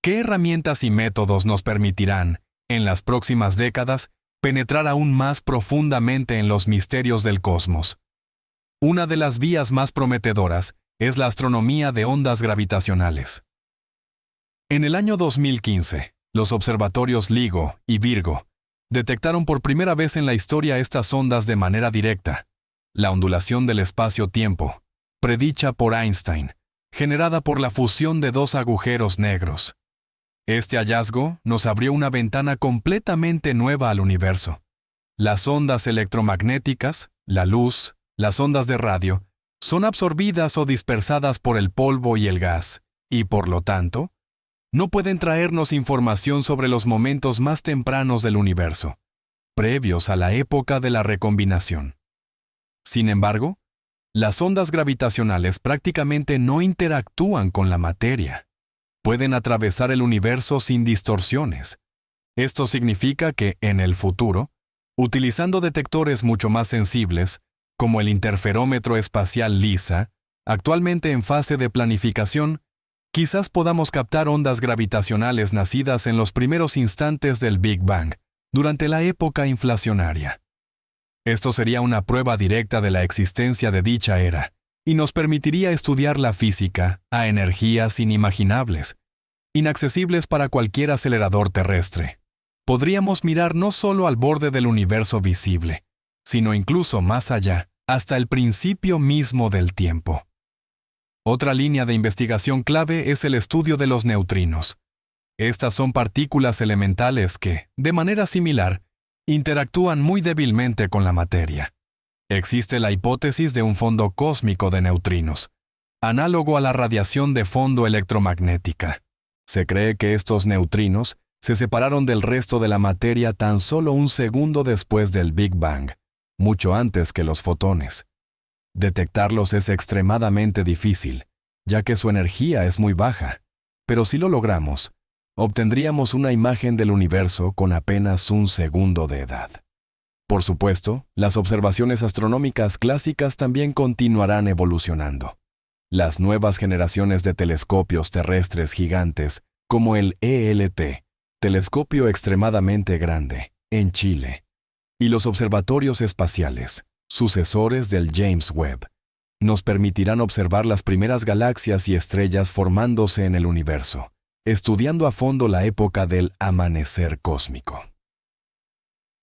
¿Qué herramientas y métodos nos permitirán, en las próximas décadas, penetrar aún más profundamente en los misterios del cosmos? Una de las vías más prometedoras es la astronomía de ondas gravitacionales. En el año 2015, los observatorios LIGO y Virgo detectaron por primera vez en la historia estas ondas de manera directa, la ondulación del espacio-tiempo, predicha por Einstein, generada por la fusión de dos agujeros negros. Este hallazgo nos abrió una ventana completamente nueva al universo. Las ondas electromagnéticas, la luz, las ondas de radio, son absorbidas o dispersadas por el polvo y el gas, y por lo tanto, no pueden traernos información sobre los momentos más tempranos del universo, previos a la época de la recombinación. Sin embargo, las ondas gravitacionales prácticamente no interactúan con la materia. Pueden atravesar el universo sin distorsiones. Esto significa que, en el futuro, utilizando detectores mucho más sensibles, como el interferómetro espacial LISA, actualmente en fase de planificación, quizás podamos captar ondas gravitacionales nacidas en los primeros instantes del Big Bang, durante la época inflacionaria. Esto sería una prueba directa de la existencia de dicha era, y nos permitiría estudiar la física a energías inimaginables, inaccesibles para cualquier acelerador terrestre. Podríamos mirar no solo al borde del universo visible, sino incluso más allá, hasta el principio mismo del tiempo. Otra línea de investigación clave es el estudio de los neutrinos. Estas son partículas elementales que, de manera similar, interactúan muy débilmente con la materia. Existe la hipótesis de un fondo cósmico de neutrinos, análogo a la radiación de fondo electromagnética. Se cree que estos neutrinos se separaron del resto de la materia tan solo un segundo después del Big Bang, mucho antes que los fotones. Detectarlos es extremadamente difícil, ya que su energía es muy baja, pero si lo logramos, obtendríamos una imagen del universo con apenas un segundo de edad. Por supuesto, las observaciones astronómicas clásicas también continuarán evolucionando. Las nuevas generaciones de telescopios terrestres gigantes, como el ELT, telescopio extremadamente grande, en Chile, y los observatorios espaciales, sucesores del James Webb, nos permitirán observar las primeras galaxias y estrellas formándose en el universo, estudiando a fondo la época del amanecer cósmico.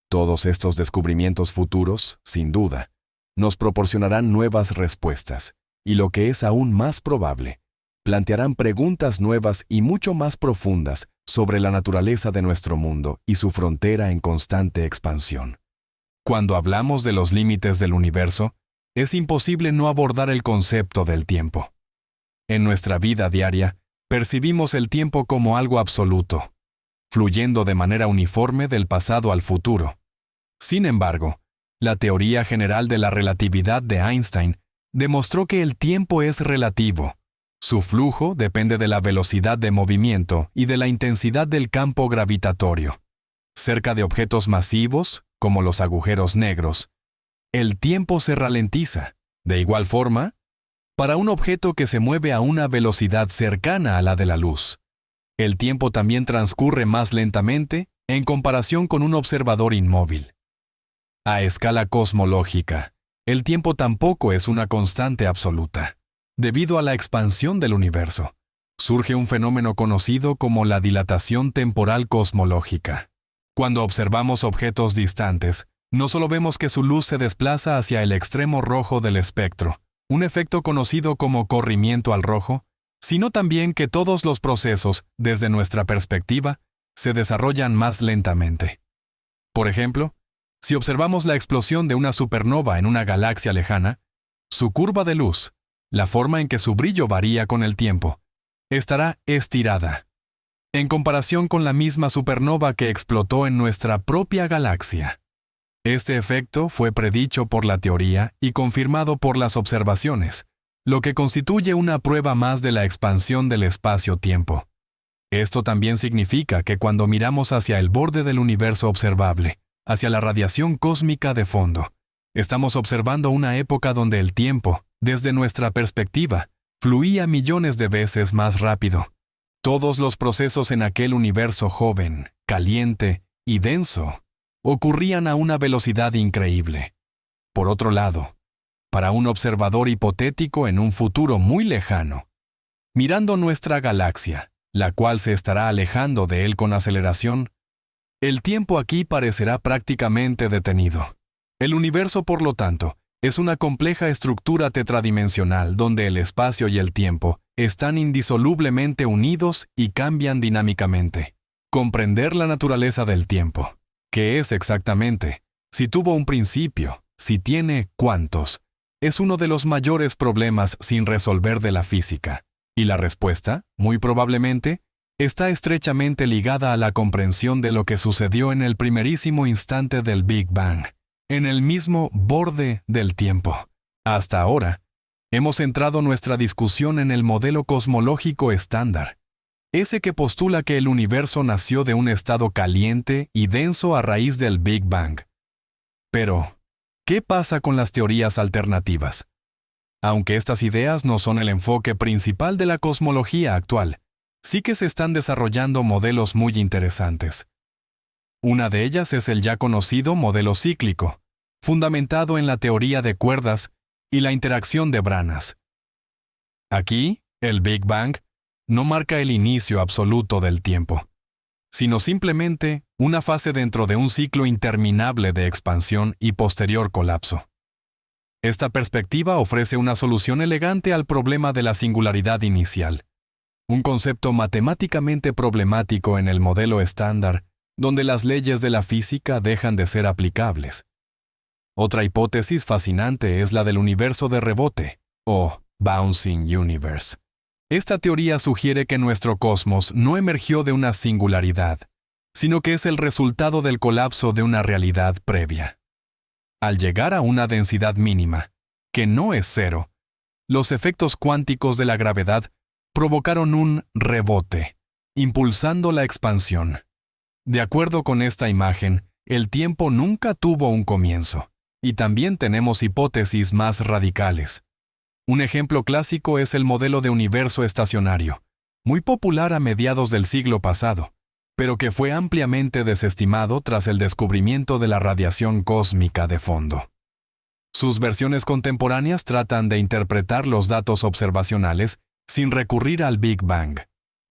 Todos estos descubrimientos futuros, sin duda, nos proporcionarán nuevas respuestas, y lo que es aún más probable, plantearán preguntas nuevas y mucho más profundas sobre la naturaleza de nuestro mundo y su frontera en constante expansión. Cuando hablamos de los límites del universo, es imposible no abordar el concepto del tiempo. En nuestra vida diaria, percibimos el tiempo como algo absoluto, fluyendo de manera uniforme del pasado al futuro. Sin embargo, la teoría general de la relatividad de Einstein demostró que el tiempo es relativo, Su flujo depende de la velocidad de movimiento y de la intensidad del campo gravitatorio. Cerca de objetos masivos, como los agujeros negros, el tiempo se ralentiza. De igual forma, para un objeto que se mueve a una velocidad cercana a la de la luz, el tiempo también transcurre más lentamente en comparación con un observador inmóvil. A escala cosmológica, el tiempo tampoco es una constante absoluta. Debido a la expansión del universo, surge un fenómeno conocido como la dilatación temporal cosmológica. Cuando observamos objetos distantes, no solo vemos que su luz se desplaza hacia el extremo rojo del espectro, un efecto conocido como corrimiento al rojo, sino también que todos los procesos, desde nuestra perspectiva, se desarrollan más lentamente. Por ejemplo, si observamos la explosión de una supernova en una galaxia lejana, su curva de luz, la forma en que su brillo varía con el tiempo, estará estirada, en comparación con la misma supernova que explotó en nuestra propia galaxia. Este efecto fue predicho por la teoría y confirmado por las observaciones, lo que constituye una prueba más de la expansión del espacio-tiempo. Esto también significa que cuando miramos hacia el borde del universo observable, hacia la radiación cósmica de fondo, estamos observando una época donde el tiempo, desde nuestra perspectiva, fluía millones de veces más rápido. Todos los procesos en aquel universo joven, caliente y denso ocurrían a una velocidad increíble. Por otro lado, para un observador hipotético en un futuro muy lejano, mirando nuestra galaxia, la cual se estará alejando de él con aceleración, el tiempo aquí parecerá prácticamente detenido. El universo, por lo tanto, es una compleja estructura tetradimensional donde el espacio y el tiempo están indisolublemente unidos y cambian dinámicamente. Comprender la naturaleza del tiempo, qué es exactamente, si tuvo un principio, si tiene cuántos, es uno de los mayores problemas sin resolver de la física, y la respuesta, muy probablemente, está estrechamente ligada a la comprensión de lo que sucedió en el primerísimo instante del Big Bang, en el mismo borde del tiempo. Hasta ahora, hemos centrado nuestra discusión en el modelo cosmológico estándar, ese que postula que el universo nació de un estado caliente y denso a raíz del Big Bang. Pero, ¿qué pasa con las teorías alternativas? Aunque estas ideas no son el enfoque principal de la cosmología actual, sí que se están desarrollando modelos muy interesantes. Una de ellas es el ya conocido modelo cíclico, fundamentado en la teoría de cuerdas y la interacción de branas. Aquí, el Big Bang no marca el inicio absoluto del tiempo, sino simplemente una fase dentro de un ciclo interminable de expansión y posterior colapso. Esta perspectiva ofrece una solución elegante al problema de la singularidad inicial, un concepto matemáticamente problemático en el modelo estándar, donde las leyes de la física dejan de ser aplicables. Otra hipótesis fascinante es la del universo de rebote, o Bouncing Universe. Esta teoría sugiere que nuestro cosmos no emergió de una singularidad, sino que es el resultado del colapso de una realidad previa. Al llegar a una densidad mínima, que no es cero, los efectos cuánticos de la gravedad provocaron un rebote, impulsando la expansión. De acuerdo con esta imagen, el tiempo nunca tuvo un comienzo, y también tenemos hipótesis más radicales. Un ejemplo clásico es el modelo de universo estacionario, muy popular a mediados del siglo pasado, pero que fue ampliamente desestimado tras el descubrimiento de la radiación cósmica de fondo. Sus versiones contemporáneas tratan de interpretar los datos observacionales sin recurrir al Big Bang.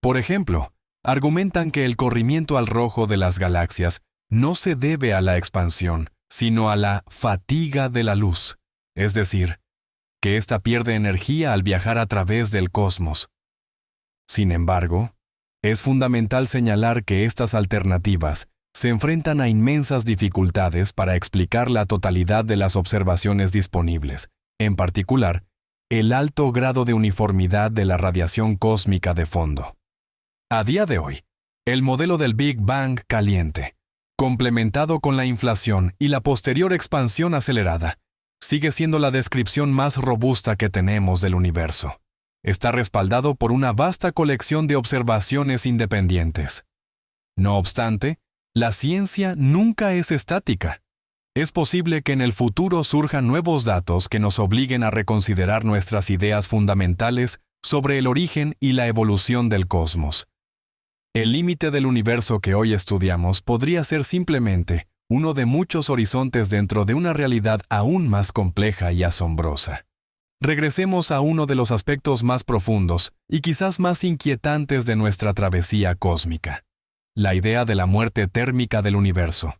Por ejemplo, argumentan que el corrimiento al rojo de las galaxias no se debe a la expansión, sino a la fatiga de la luz, es decir, que ésta pierde energía al viajar a través del cosmos. Sin embargo, es fundamental señalar que estas alternativas se enfrentan a inmensas dificultades para explicar la totalidad de las observaciones disponibles, en particular, el alto grado de uniformidad de la radiación cósmica de fondo. A día de hoy, el modelo del Big Bang caliente, complementado con la inflación y la posterior expansión acelerada, sigue siendo la descripción más robusta que tenemos del universo. está respaldado por una vasta colección de observaciones independientes. No obstante, la ciencia nunca es estática. Es posible que en el futuro surjan nuevos datos que nos obliguen a reconsiderar nuestras ideas fundamentales sobre el origen y la evolución del cosmos. El límite del universo que hoy estudiamos podría ser simplemente uno de muchos horizontes dentro de una realidad aún más compleja y asombrosa. Regresemos a uno de los aspectos más profundos y quizás más inquietantes de nuestra travesía cósmica: la idea de la muerte térmica del universo.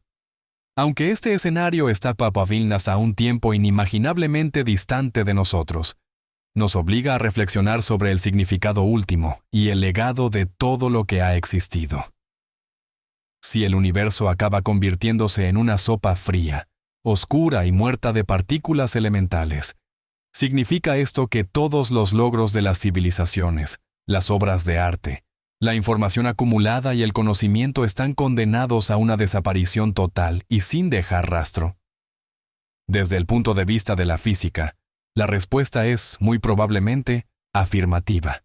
Aunque este escenario está papavilnas a un tiempo inimaginablemente distante de nosotros, nos obliga a reflexionar sobre el significado último y el legado de todo lo que ha existido. Si el universo acaba convirtiéndose en una sopa fría, oscura y muerta de partículas elementales, significa esto que todos los logros de las civilizaciones, las obras de arte, la información acumulada y el conocimiento están condenados a una desaparición total y sin dejar rastro. Desde el punto de vista de la física, la respuesta es, muy probablemente, afirmativa.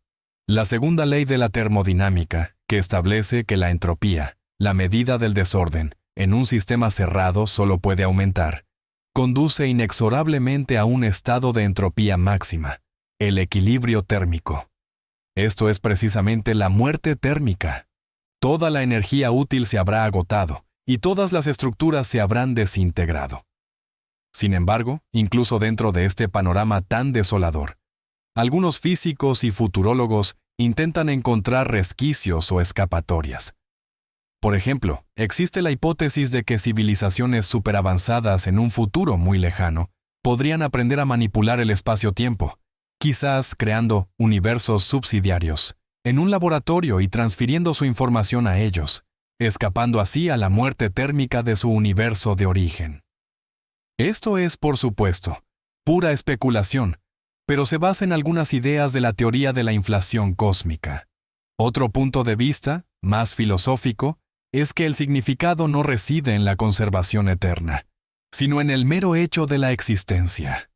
La segunda ley de la termodinámica, que establece que la entropía, la medida del desorden, en un sistema cerrado solo puede aumentar, conduce inexorablemente a un estado de entropía máxima, el equilibrio térmico. Esto es precisamente la muerte térmica. Toda la energía útil se habrá agotado y todas las estructuras se habrán desintegrado. Sin embargo, incluso dentro de este panorama tan desolador, algunos físicos y futurólogos intentan encontrar resquicios o escapatorias. Por ejemplo, existe la hipótesis de que civilizaciones superavanzadas en un futuro muy lejano podrían aprender a manipular el espacio-tiempo, quizás creando universos subsidiarios, en un laboratorio y transfiriendo su información a ellos, escapando así a la muerte térmica de su universo de origen. Esto es, por supuesto, pura especulación, pero se basa en algunas ideas de la teoría de la inflación cósmica. Otro punto de vista, más filosófico, es que el significado no reside en la conservación eterna, sino en el mero hecho de la existencia.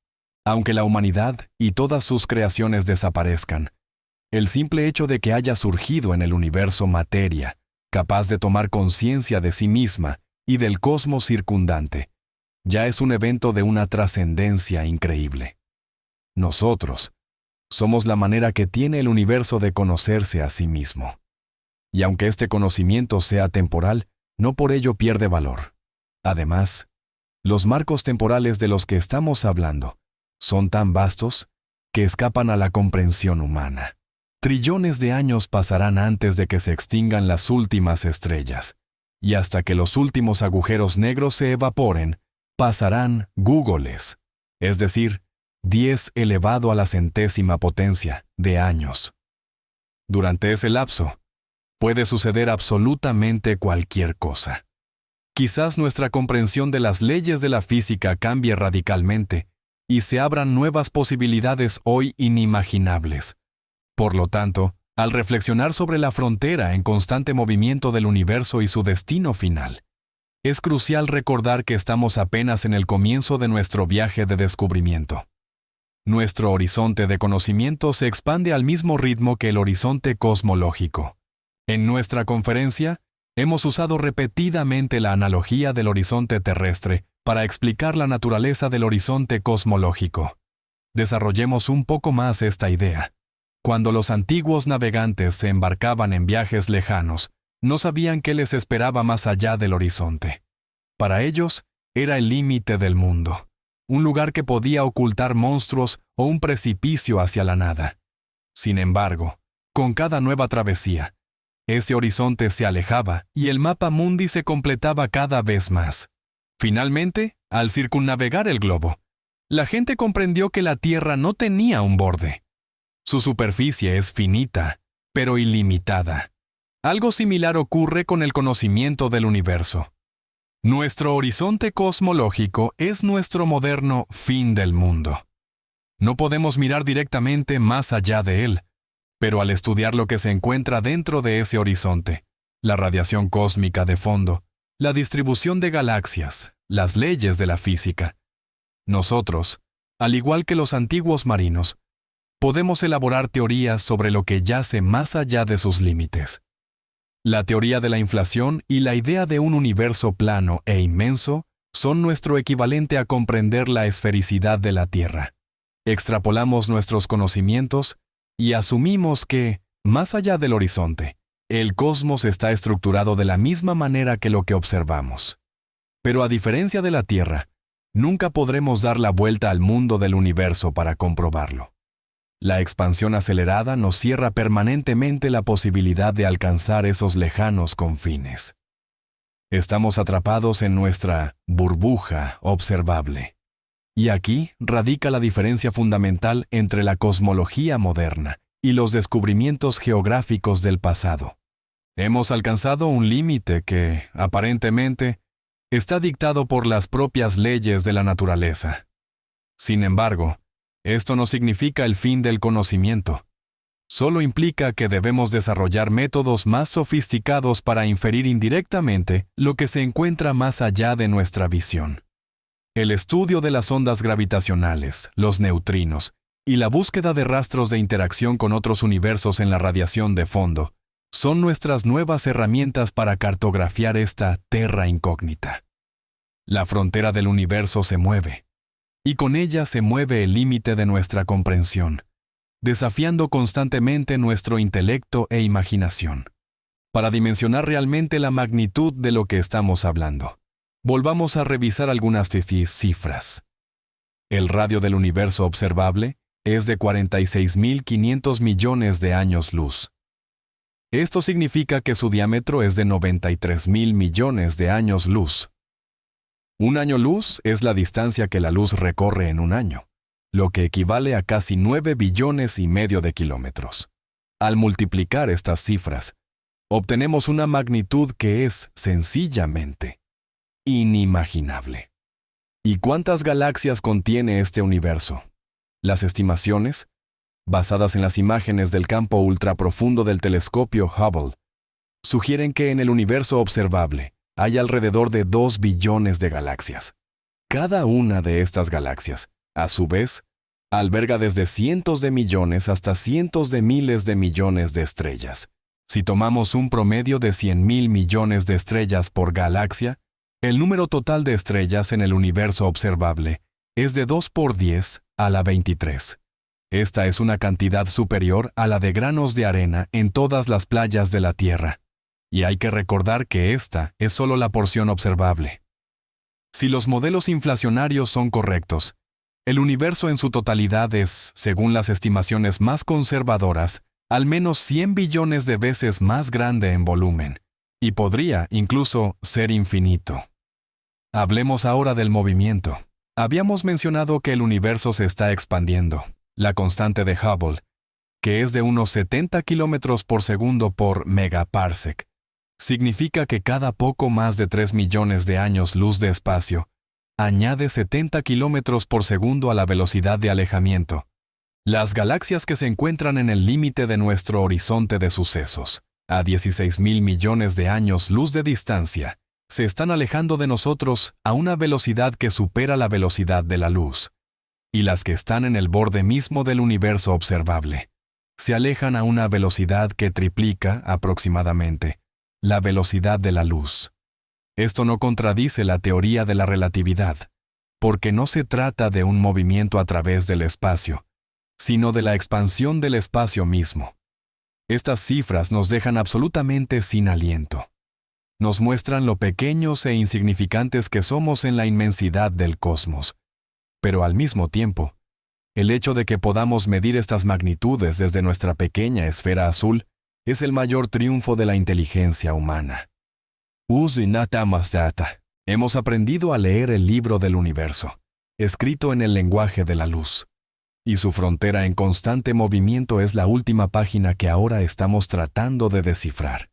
Aunque la humanidad y todas sus creaciones desaparezcan, el simple hecho de que haya surgido en el universo materia, capaz de tomar conciencia de sí misma y del cosmos circundante, ya es un evento de una trascendencia increíble. Nosotros somos la manera que tiene el universo de conocerse a sí mismo. Y aunque este conocimiento sea temporal, no por ello pierde valor. Además, los marcos temporales de los que estamos hablando son tan vastos que escapan a la comprensión humana. Trillones de años pasarán antes de que se extingan las últimas estrellas, y hasta que los últimos agujeros negros se evaporen, pasarán gúgoles, es decir, 10 elevado a la centésima potencia de años. Durante ese lapso, puede suceder absolutamente cualquier cosa. Quizás nuestra comprensión de las leyes de la física cambie radicalmente y se abran nuevas posibilidades hoy inimaginables. Por lo tanto, al reflexionar sobre la frontera en constante movimiento del universo y su destino final, es crucial recordar que estamos apenas en el comienzo de nuestro viaje de descubrimiento. Nuestro horizonte de conocimiento se expande al mismo ritmo que el horizonte cosmológico. En nuestra conferencia, hemos usado repetidamente la analogía del horizonte terrestre para explicar la naturaleza del horizonte cosmológico. Desarrollemos un poco más esta idea. Cuando los antiguos navegantes se embarcaban en viajes lejanos, no sabían qué les esperaba más allá del horizonte. Para ellos, era el límite del mundo, un lugar que podía ocultar monstruos o un precipicio hacia la nada. Sin embargo, con cada nueva travesía, ese horizonte se alejaba y el mapa mundi se completaba cada vez más. Finalmente, al circunnavegar el globo, la gente comprendió que la Tierra no tenía un borde. Su superficie es finita, pero ilimitada. Algo similar ocurre con el conocimiento del universo. Nuestro horizonte cosmológico es nuestro moderno fin del mundo. No podemos mirar directamente más allá de él, pero al estudiar lo que se encuentra dentro de ese horizonte, la radiación cósmica de fondo, la distribución de galaxias, las leyes de la física, nosotros, al igual que los antiguos marinos, podemos elaborar teorías sobre lo que yace más allá de sus límites. La teoría de la inflación y la idea de un universo plano e inmenso son nuestro equivalente a comprender la esfericidad de la Tierra. Extrapolamos nuestros conocimientos y asumimos que, más allá del horizonte, el cosmos está estructurado de la misma manera que lo que observamos. Pero a diferencia de la Tierra, nunca podremos dar la vuelta al mundo del universo para comprobarlo. La expansión acelerada nos cierra permanentemente la posibilidad de alcanzar esos lejanos confines. Estamos atrapados en nuestra burbuja observable. Y aquí radica la diferencia fundamental entre la cosmología moderna y los descubrimientos geográficos del pasado. Hemos alcanzado un límite que, aparentemente, está dictado por las propias leyes de la naturaleza. Sin embargo, esto no significa el fin del conocimiento. Solo implica que debemos desarrollar métodos más sofisticados para inferir indirectamente lo que se encuentra más allá de nuestra visión. El estudio de las ondas gravitacionales, los neutrinos, y la búsqueda de rastros de interacción con otros universos en la radiación de fondo son nuestras nuevas herramientas para cartografiar esta terra incógnita. La frontera del universo se mueve, y con ella se mueve el límite de nuestra comprensión, desafiando constantemente nuestro intelecto e imaginación. Para dimensionar realmente la magnitud de lo que estamos hablando, volvamos a revisar algunas cifras. El radio del universo observable es de 46.500 millones de años luz. Esto significa que su diámetro es de 93.000 millones de años luz. Un año luz es la distancia que la luz recorre en un año, lo que equivale a casi 9 billones y medio de kilómetros. Al multiplicar estas cifras, obtenemos una magnitud que es, sencillamente, inimaginable. ¿Y cuántas galaxias contiene este universo? Las estimaciones, basadas en las imágenes del campo ultraprofundo del telescopio Hubble, sugieren que en el universo observable hay alrededor de 2 billones de galaxias. Cada una de estas galaxias, a su vez, alberga desde cientos de millones hasta cientos de miles de millones de estrellas. Si tomamos un promedio de 100.000 millones de estrellas por galaxia, el número total de estrellas en el universo observable es de 2 por 10 a la 23. Esta es una cantidad superior a la de granos de arena en todas las playas de la Tierra. Y hay que recordar que esta es solo la porción observable. Si los modelos inflacionarios son correctos, el universo en su totalidad es, según las estimaciones más conservadoras, al menos 100 billones de veces más grande en volumen, y podría, incluso, ser infinito. Hablemos ahora del movimiento. Habíamos mencionado que el universo se está expandiendo. La constante de Hubble, que es de unos 70 kilómetros por segundo por megaparsec, significa que cada poco más de 3 millones de años luz de espacio añade 70 kilómetros por segundo a la velocidad de alejamiento. Las galaxias que se encuentran en el límite de nuestro horizonte de sucesos, a 16.000 millones de años luz de distancia, se están alejando de nosotros a una velocidad que supera la velocidad de la luz. Y las que están en el borde mismo del universo observable se alejan a una velocidad que triplica, aproximadamente, la velocidad de la luz. Esto no contradice la teoría de la relatividad, porque no se trata de un movimiento a través del espacio, sino de la expansión del espacio mismo. Estas cifras nos dejan absolutamente sin aliento. Nos muestran lo pequeños e insignificantes que somos en la inmensidad del cosmos. Pero al mismo tiempo, el hecho de que podamos medir estas magnitudes desde nuestra pequeña esfera azul es el mayor triunfo de la inteligencia humana. Hemos aprendido a leer el libro del universo, escrito en el lenguaje de la luz, y su frontera en constante movimiento es la última página que ahora estamos tratando de descifrar.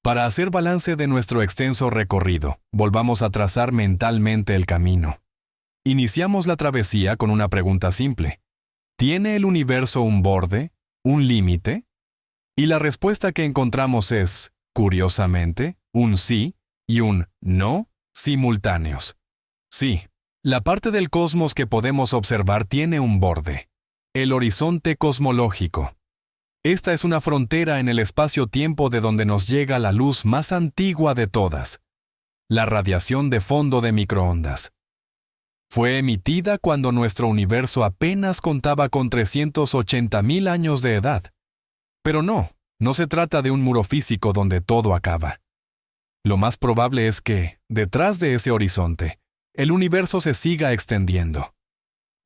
Para hacer balance de nuestro extenso recorrido, volvamos a trazar mentalmente el camino. Iniciamos la travesía con una pregunta simple. ¿Tiene el universo un borde, un límite? Y la respuesta que encontramos es, curiosamente, un sí y un no simultáneos. Sí, la parte del cosmos que podemos observar tiene un borde. El horizonte cosmológico. Esta es una frontera en el espacio-tiempo de donde nos llega la luz más antigua de todas, la radiación de fondo de microondas. Fue emitida cuando nuestro universo apenas contaba con 380.000 años de edad. Pero no se trata de un muro físico donde todo acaba. Lo más probable es que, detrás de ese horizonte, el universo se siga extendiendo.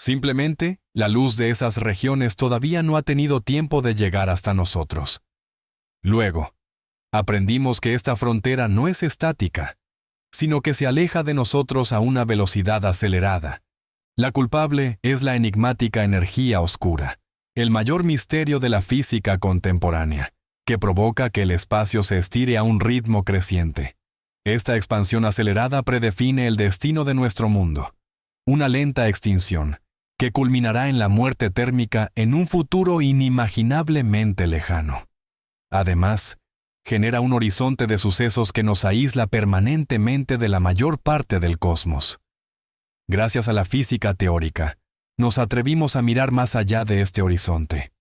Simplemente, la luz de esas regiones todavía no ha tenido tiempo de llegar hasta nosotros. Luego, aprendimos que esta frontera no es estática, sino que se aleja de nosotros a una velocidad acelerada. La culpable es la enigmática energía oscura, el mayor misterio de la física contemporánea, que provoca que el espacio se estire a un ritmo creciente. Esta expansión acelerada predefine el destino de nuestro mundo, una lenta extinción, que culminará en la muerte térmica en un futuro inimaginablemente lejano. Además, genera un horizonte de sucesos que nos aísla permanentemente de la mayor parte del cosmos. Gracias a la física teórica, nos atrevimos a mirar más allá de este horizonte.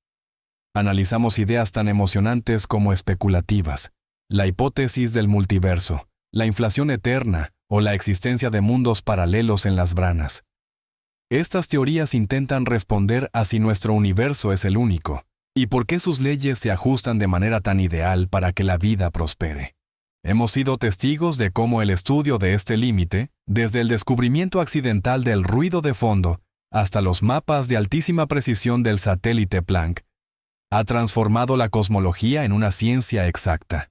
Analizamos ideas tan emocionantes como especulativas, la hipótesis del multiverso, la inflación eterna o la existencia de mundos paralelos en las branas. Estas teorías intentan responder a si nuestro universo es el único, y por qué sus leyes se ajustan de manera tan ideal para que la vida prospere. Hemos sido testigos de cómo el estudio de este límite, desde el descubrimiento accidental del ruido de fondo hasta los mapas de altísima precisión del satélite Planck, ha transformado la cosmología en una ciencia exacta.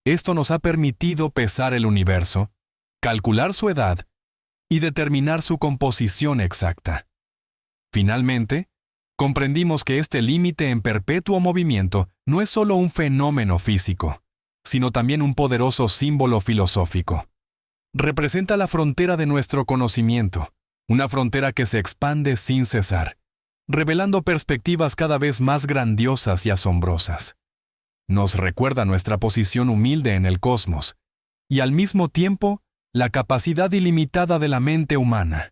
Esto nos ha permitido pesar el universo, calcular su edad y determinar su composición exacta. Finalmente, comprendimos que este límite en perpetuo movimiento no es solo un fenómeno físico, sino también un poderoso símbolo filosófico. Representa la frontera de nuestro conocimiento, una frontera que se expande sin cesar, revelando perspectivas cada vez más grandiosas y asombrosas. Nos recuerda nuestra posición humilde en el cosmos, y al mismo tiempo, la capacidad ilimitada de la mente humana.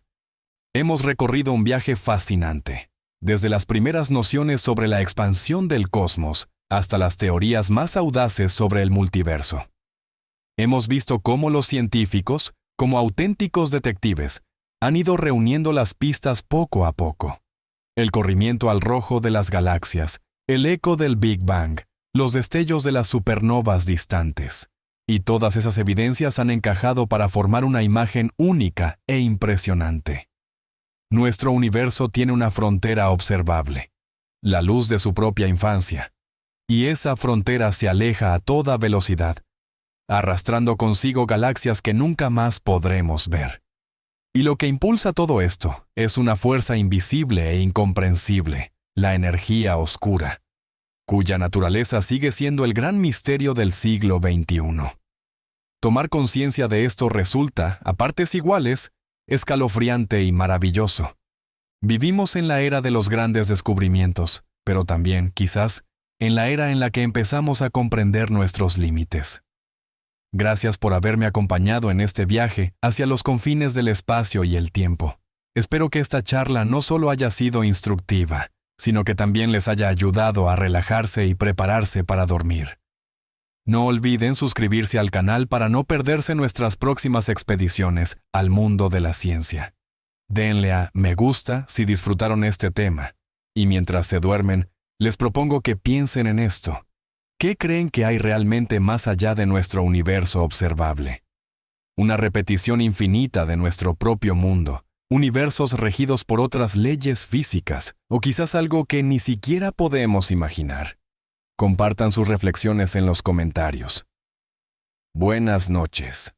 Hemos recorrido un viaje fascinante, desde las primeras nociones sobre la expansión del cosmos hasta las teorías más audaces sobre el multiverso. Hemos visto cómo los científicos, como auténticos detectives, han ido reuniendo las pistas poco a poco. El corrimiento al rojo de las galaxias, el eco del Big Bang, los destellos de las supernovas distantes. Y todas esas evidencias han encajado para formar una imagen única e impresionante. Nuestro universo tiene una frontera observable, la luz de su propia infancia, y esa frontera se aleja a toda velocidad, arrastrando consigo galaxias que nunca más podremos ver. Y lo que impulsa todo esto es una fuerza invisible e incomprensible, la energía oscura, cuya naturaleza sigue siendo el gran misterio del siglo XXI. Tomar conciencia de esto resulta, a partes iguales, escalofriante y maravilloso. Vivimos en la era de los grandes descubrimientos, pero también, quizás, en la era en la que empezamos a comprender nuestros límites. Gracias por haberme acompañado en este viaje hacia los confines del espacio y el tiempo. Espero que esta charla no solo haya sido instructiva, sino que también les haya ayudado a relajarse y prepararse para dormir. No olviden suscribirse al canal para no perderse nuestras próximas expediciones al mundo de la ciencia. Denle a me gusta si disfrutaron este tema, y mientras se duermen, les propongo que piensen en esto. ¿Qué creen que hay realmente más allá de nuestro universo observable? Una repetición infinita de nuestro propio mundo, universos regidos por otras leyes físicas, o quizás algo que ni siquiera podemos imaginar. Compartan sus reflexiones en los comentarios. Buenas noches.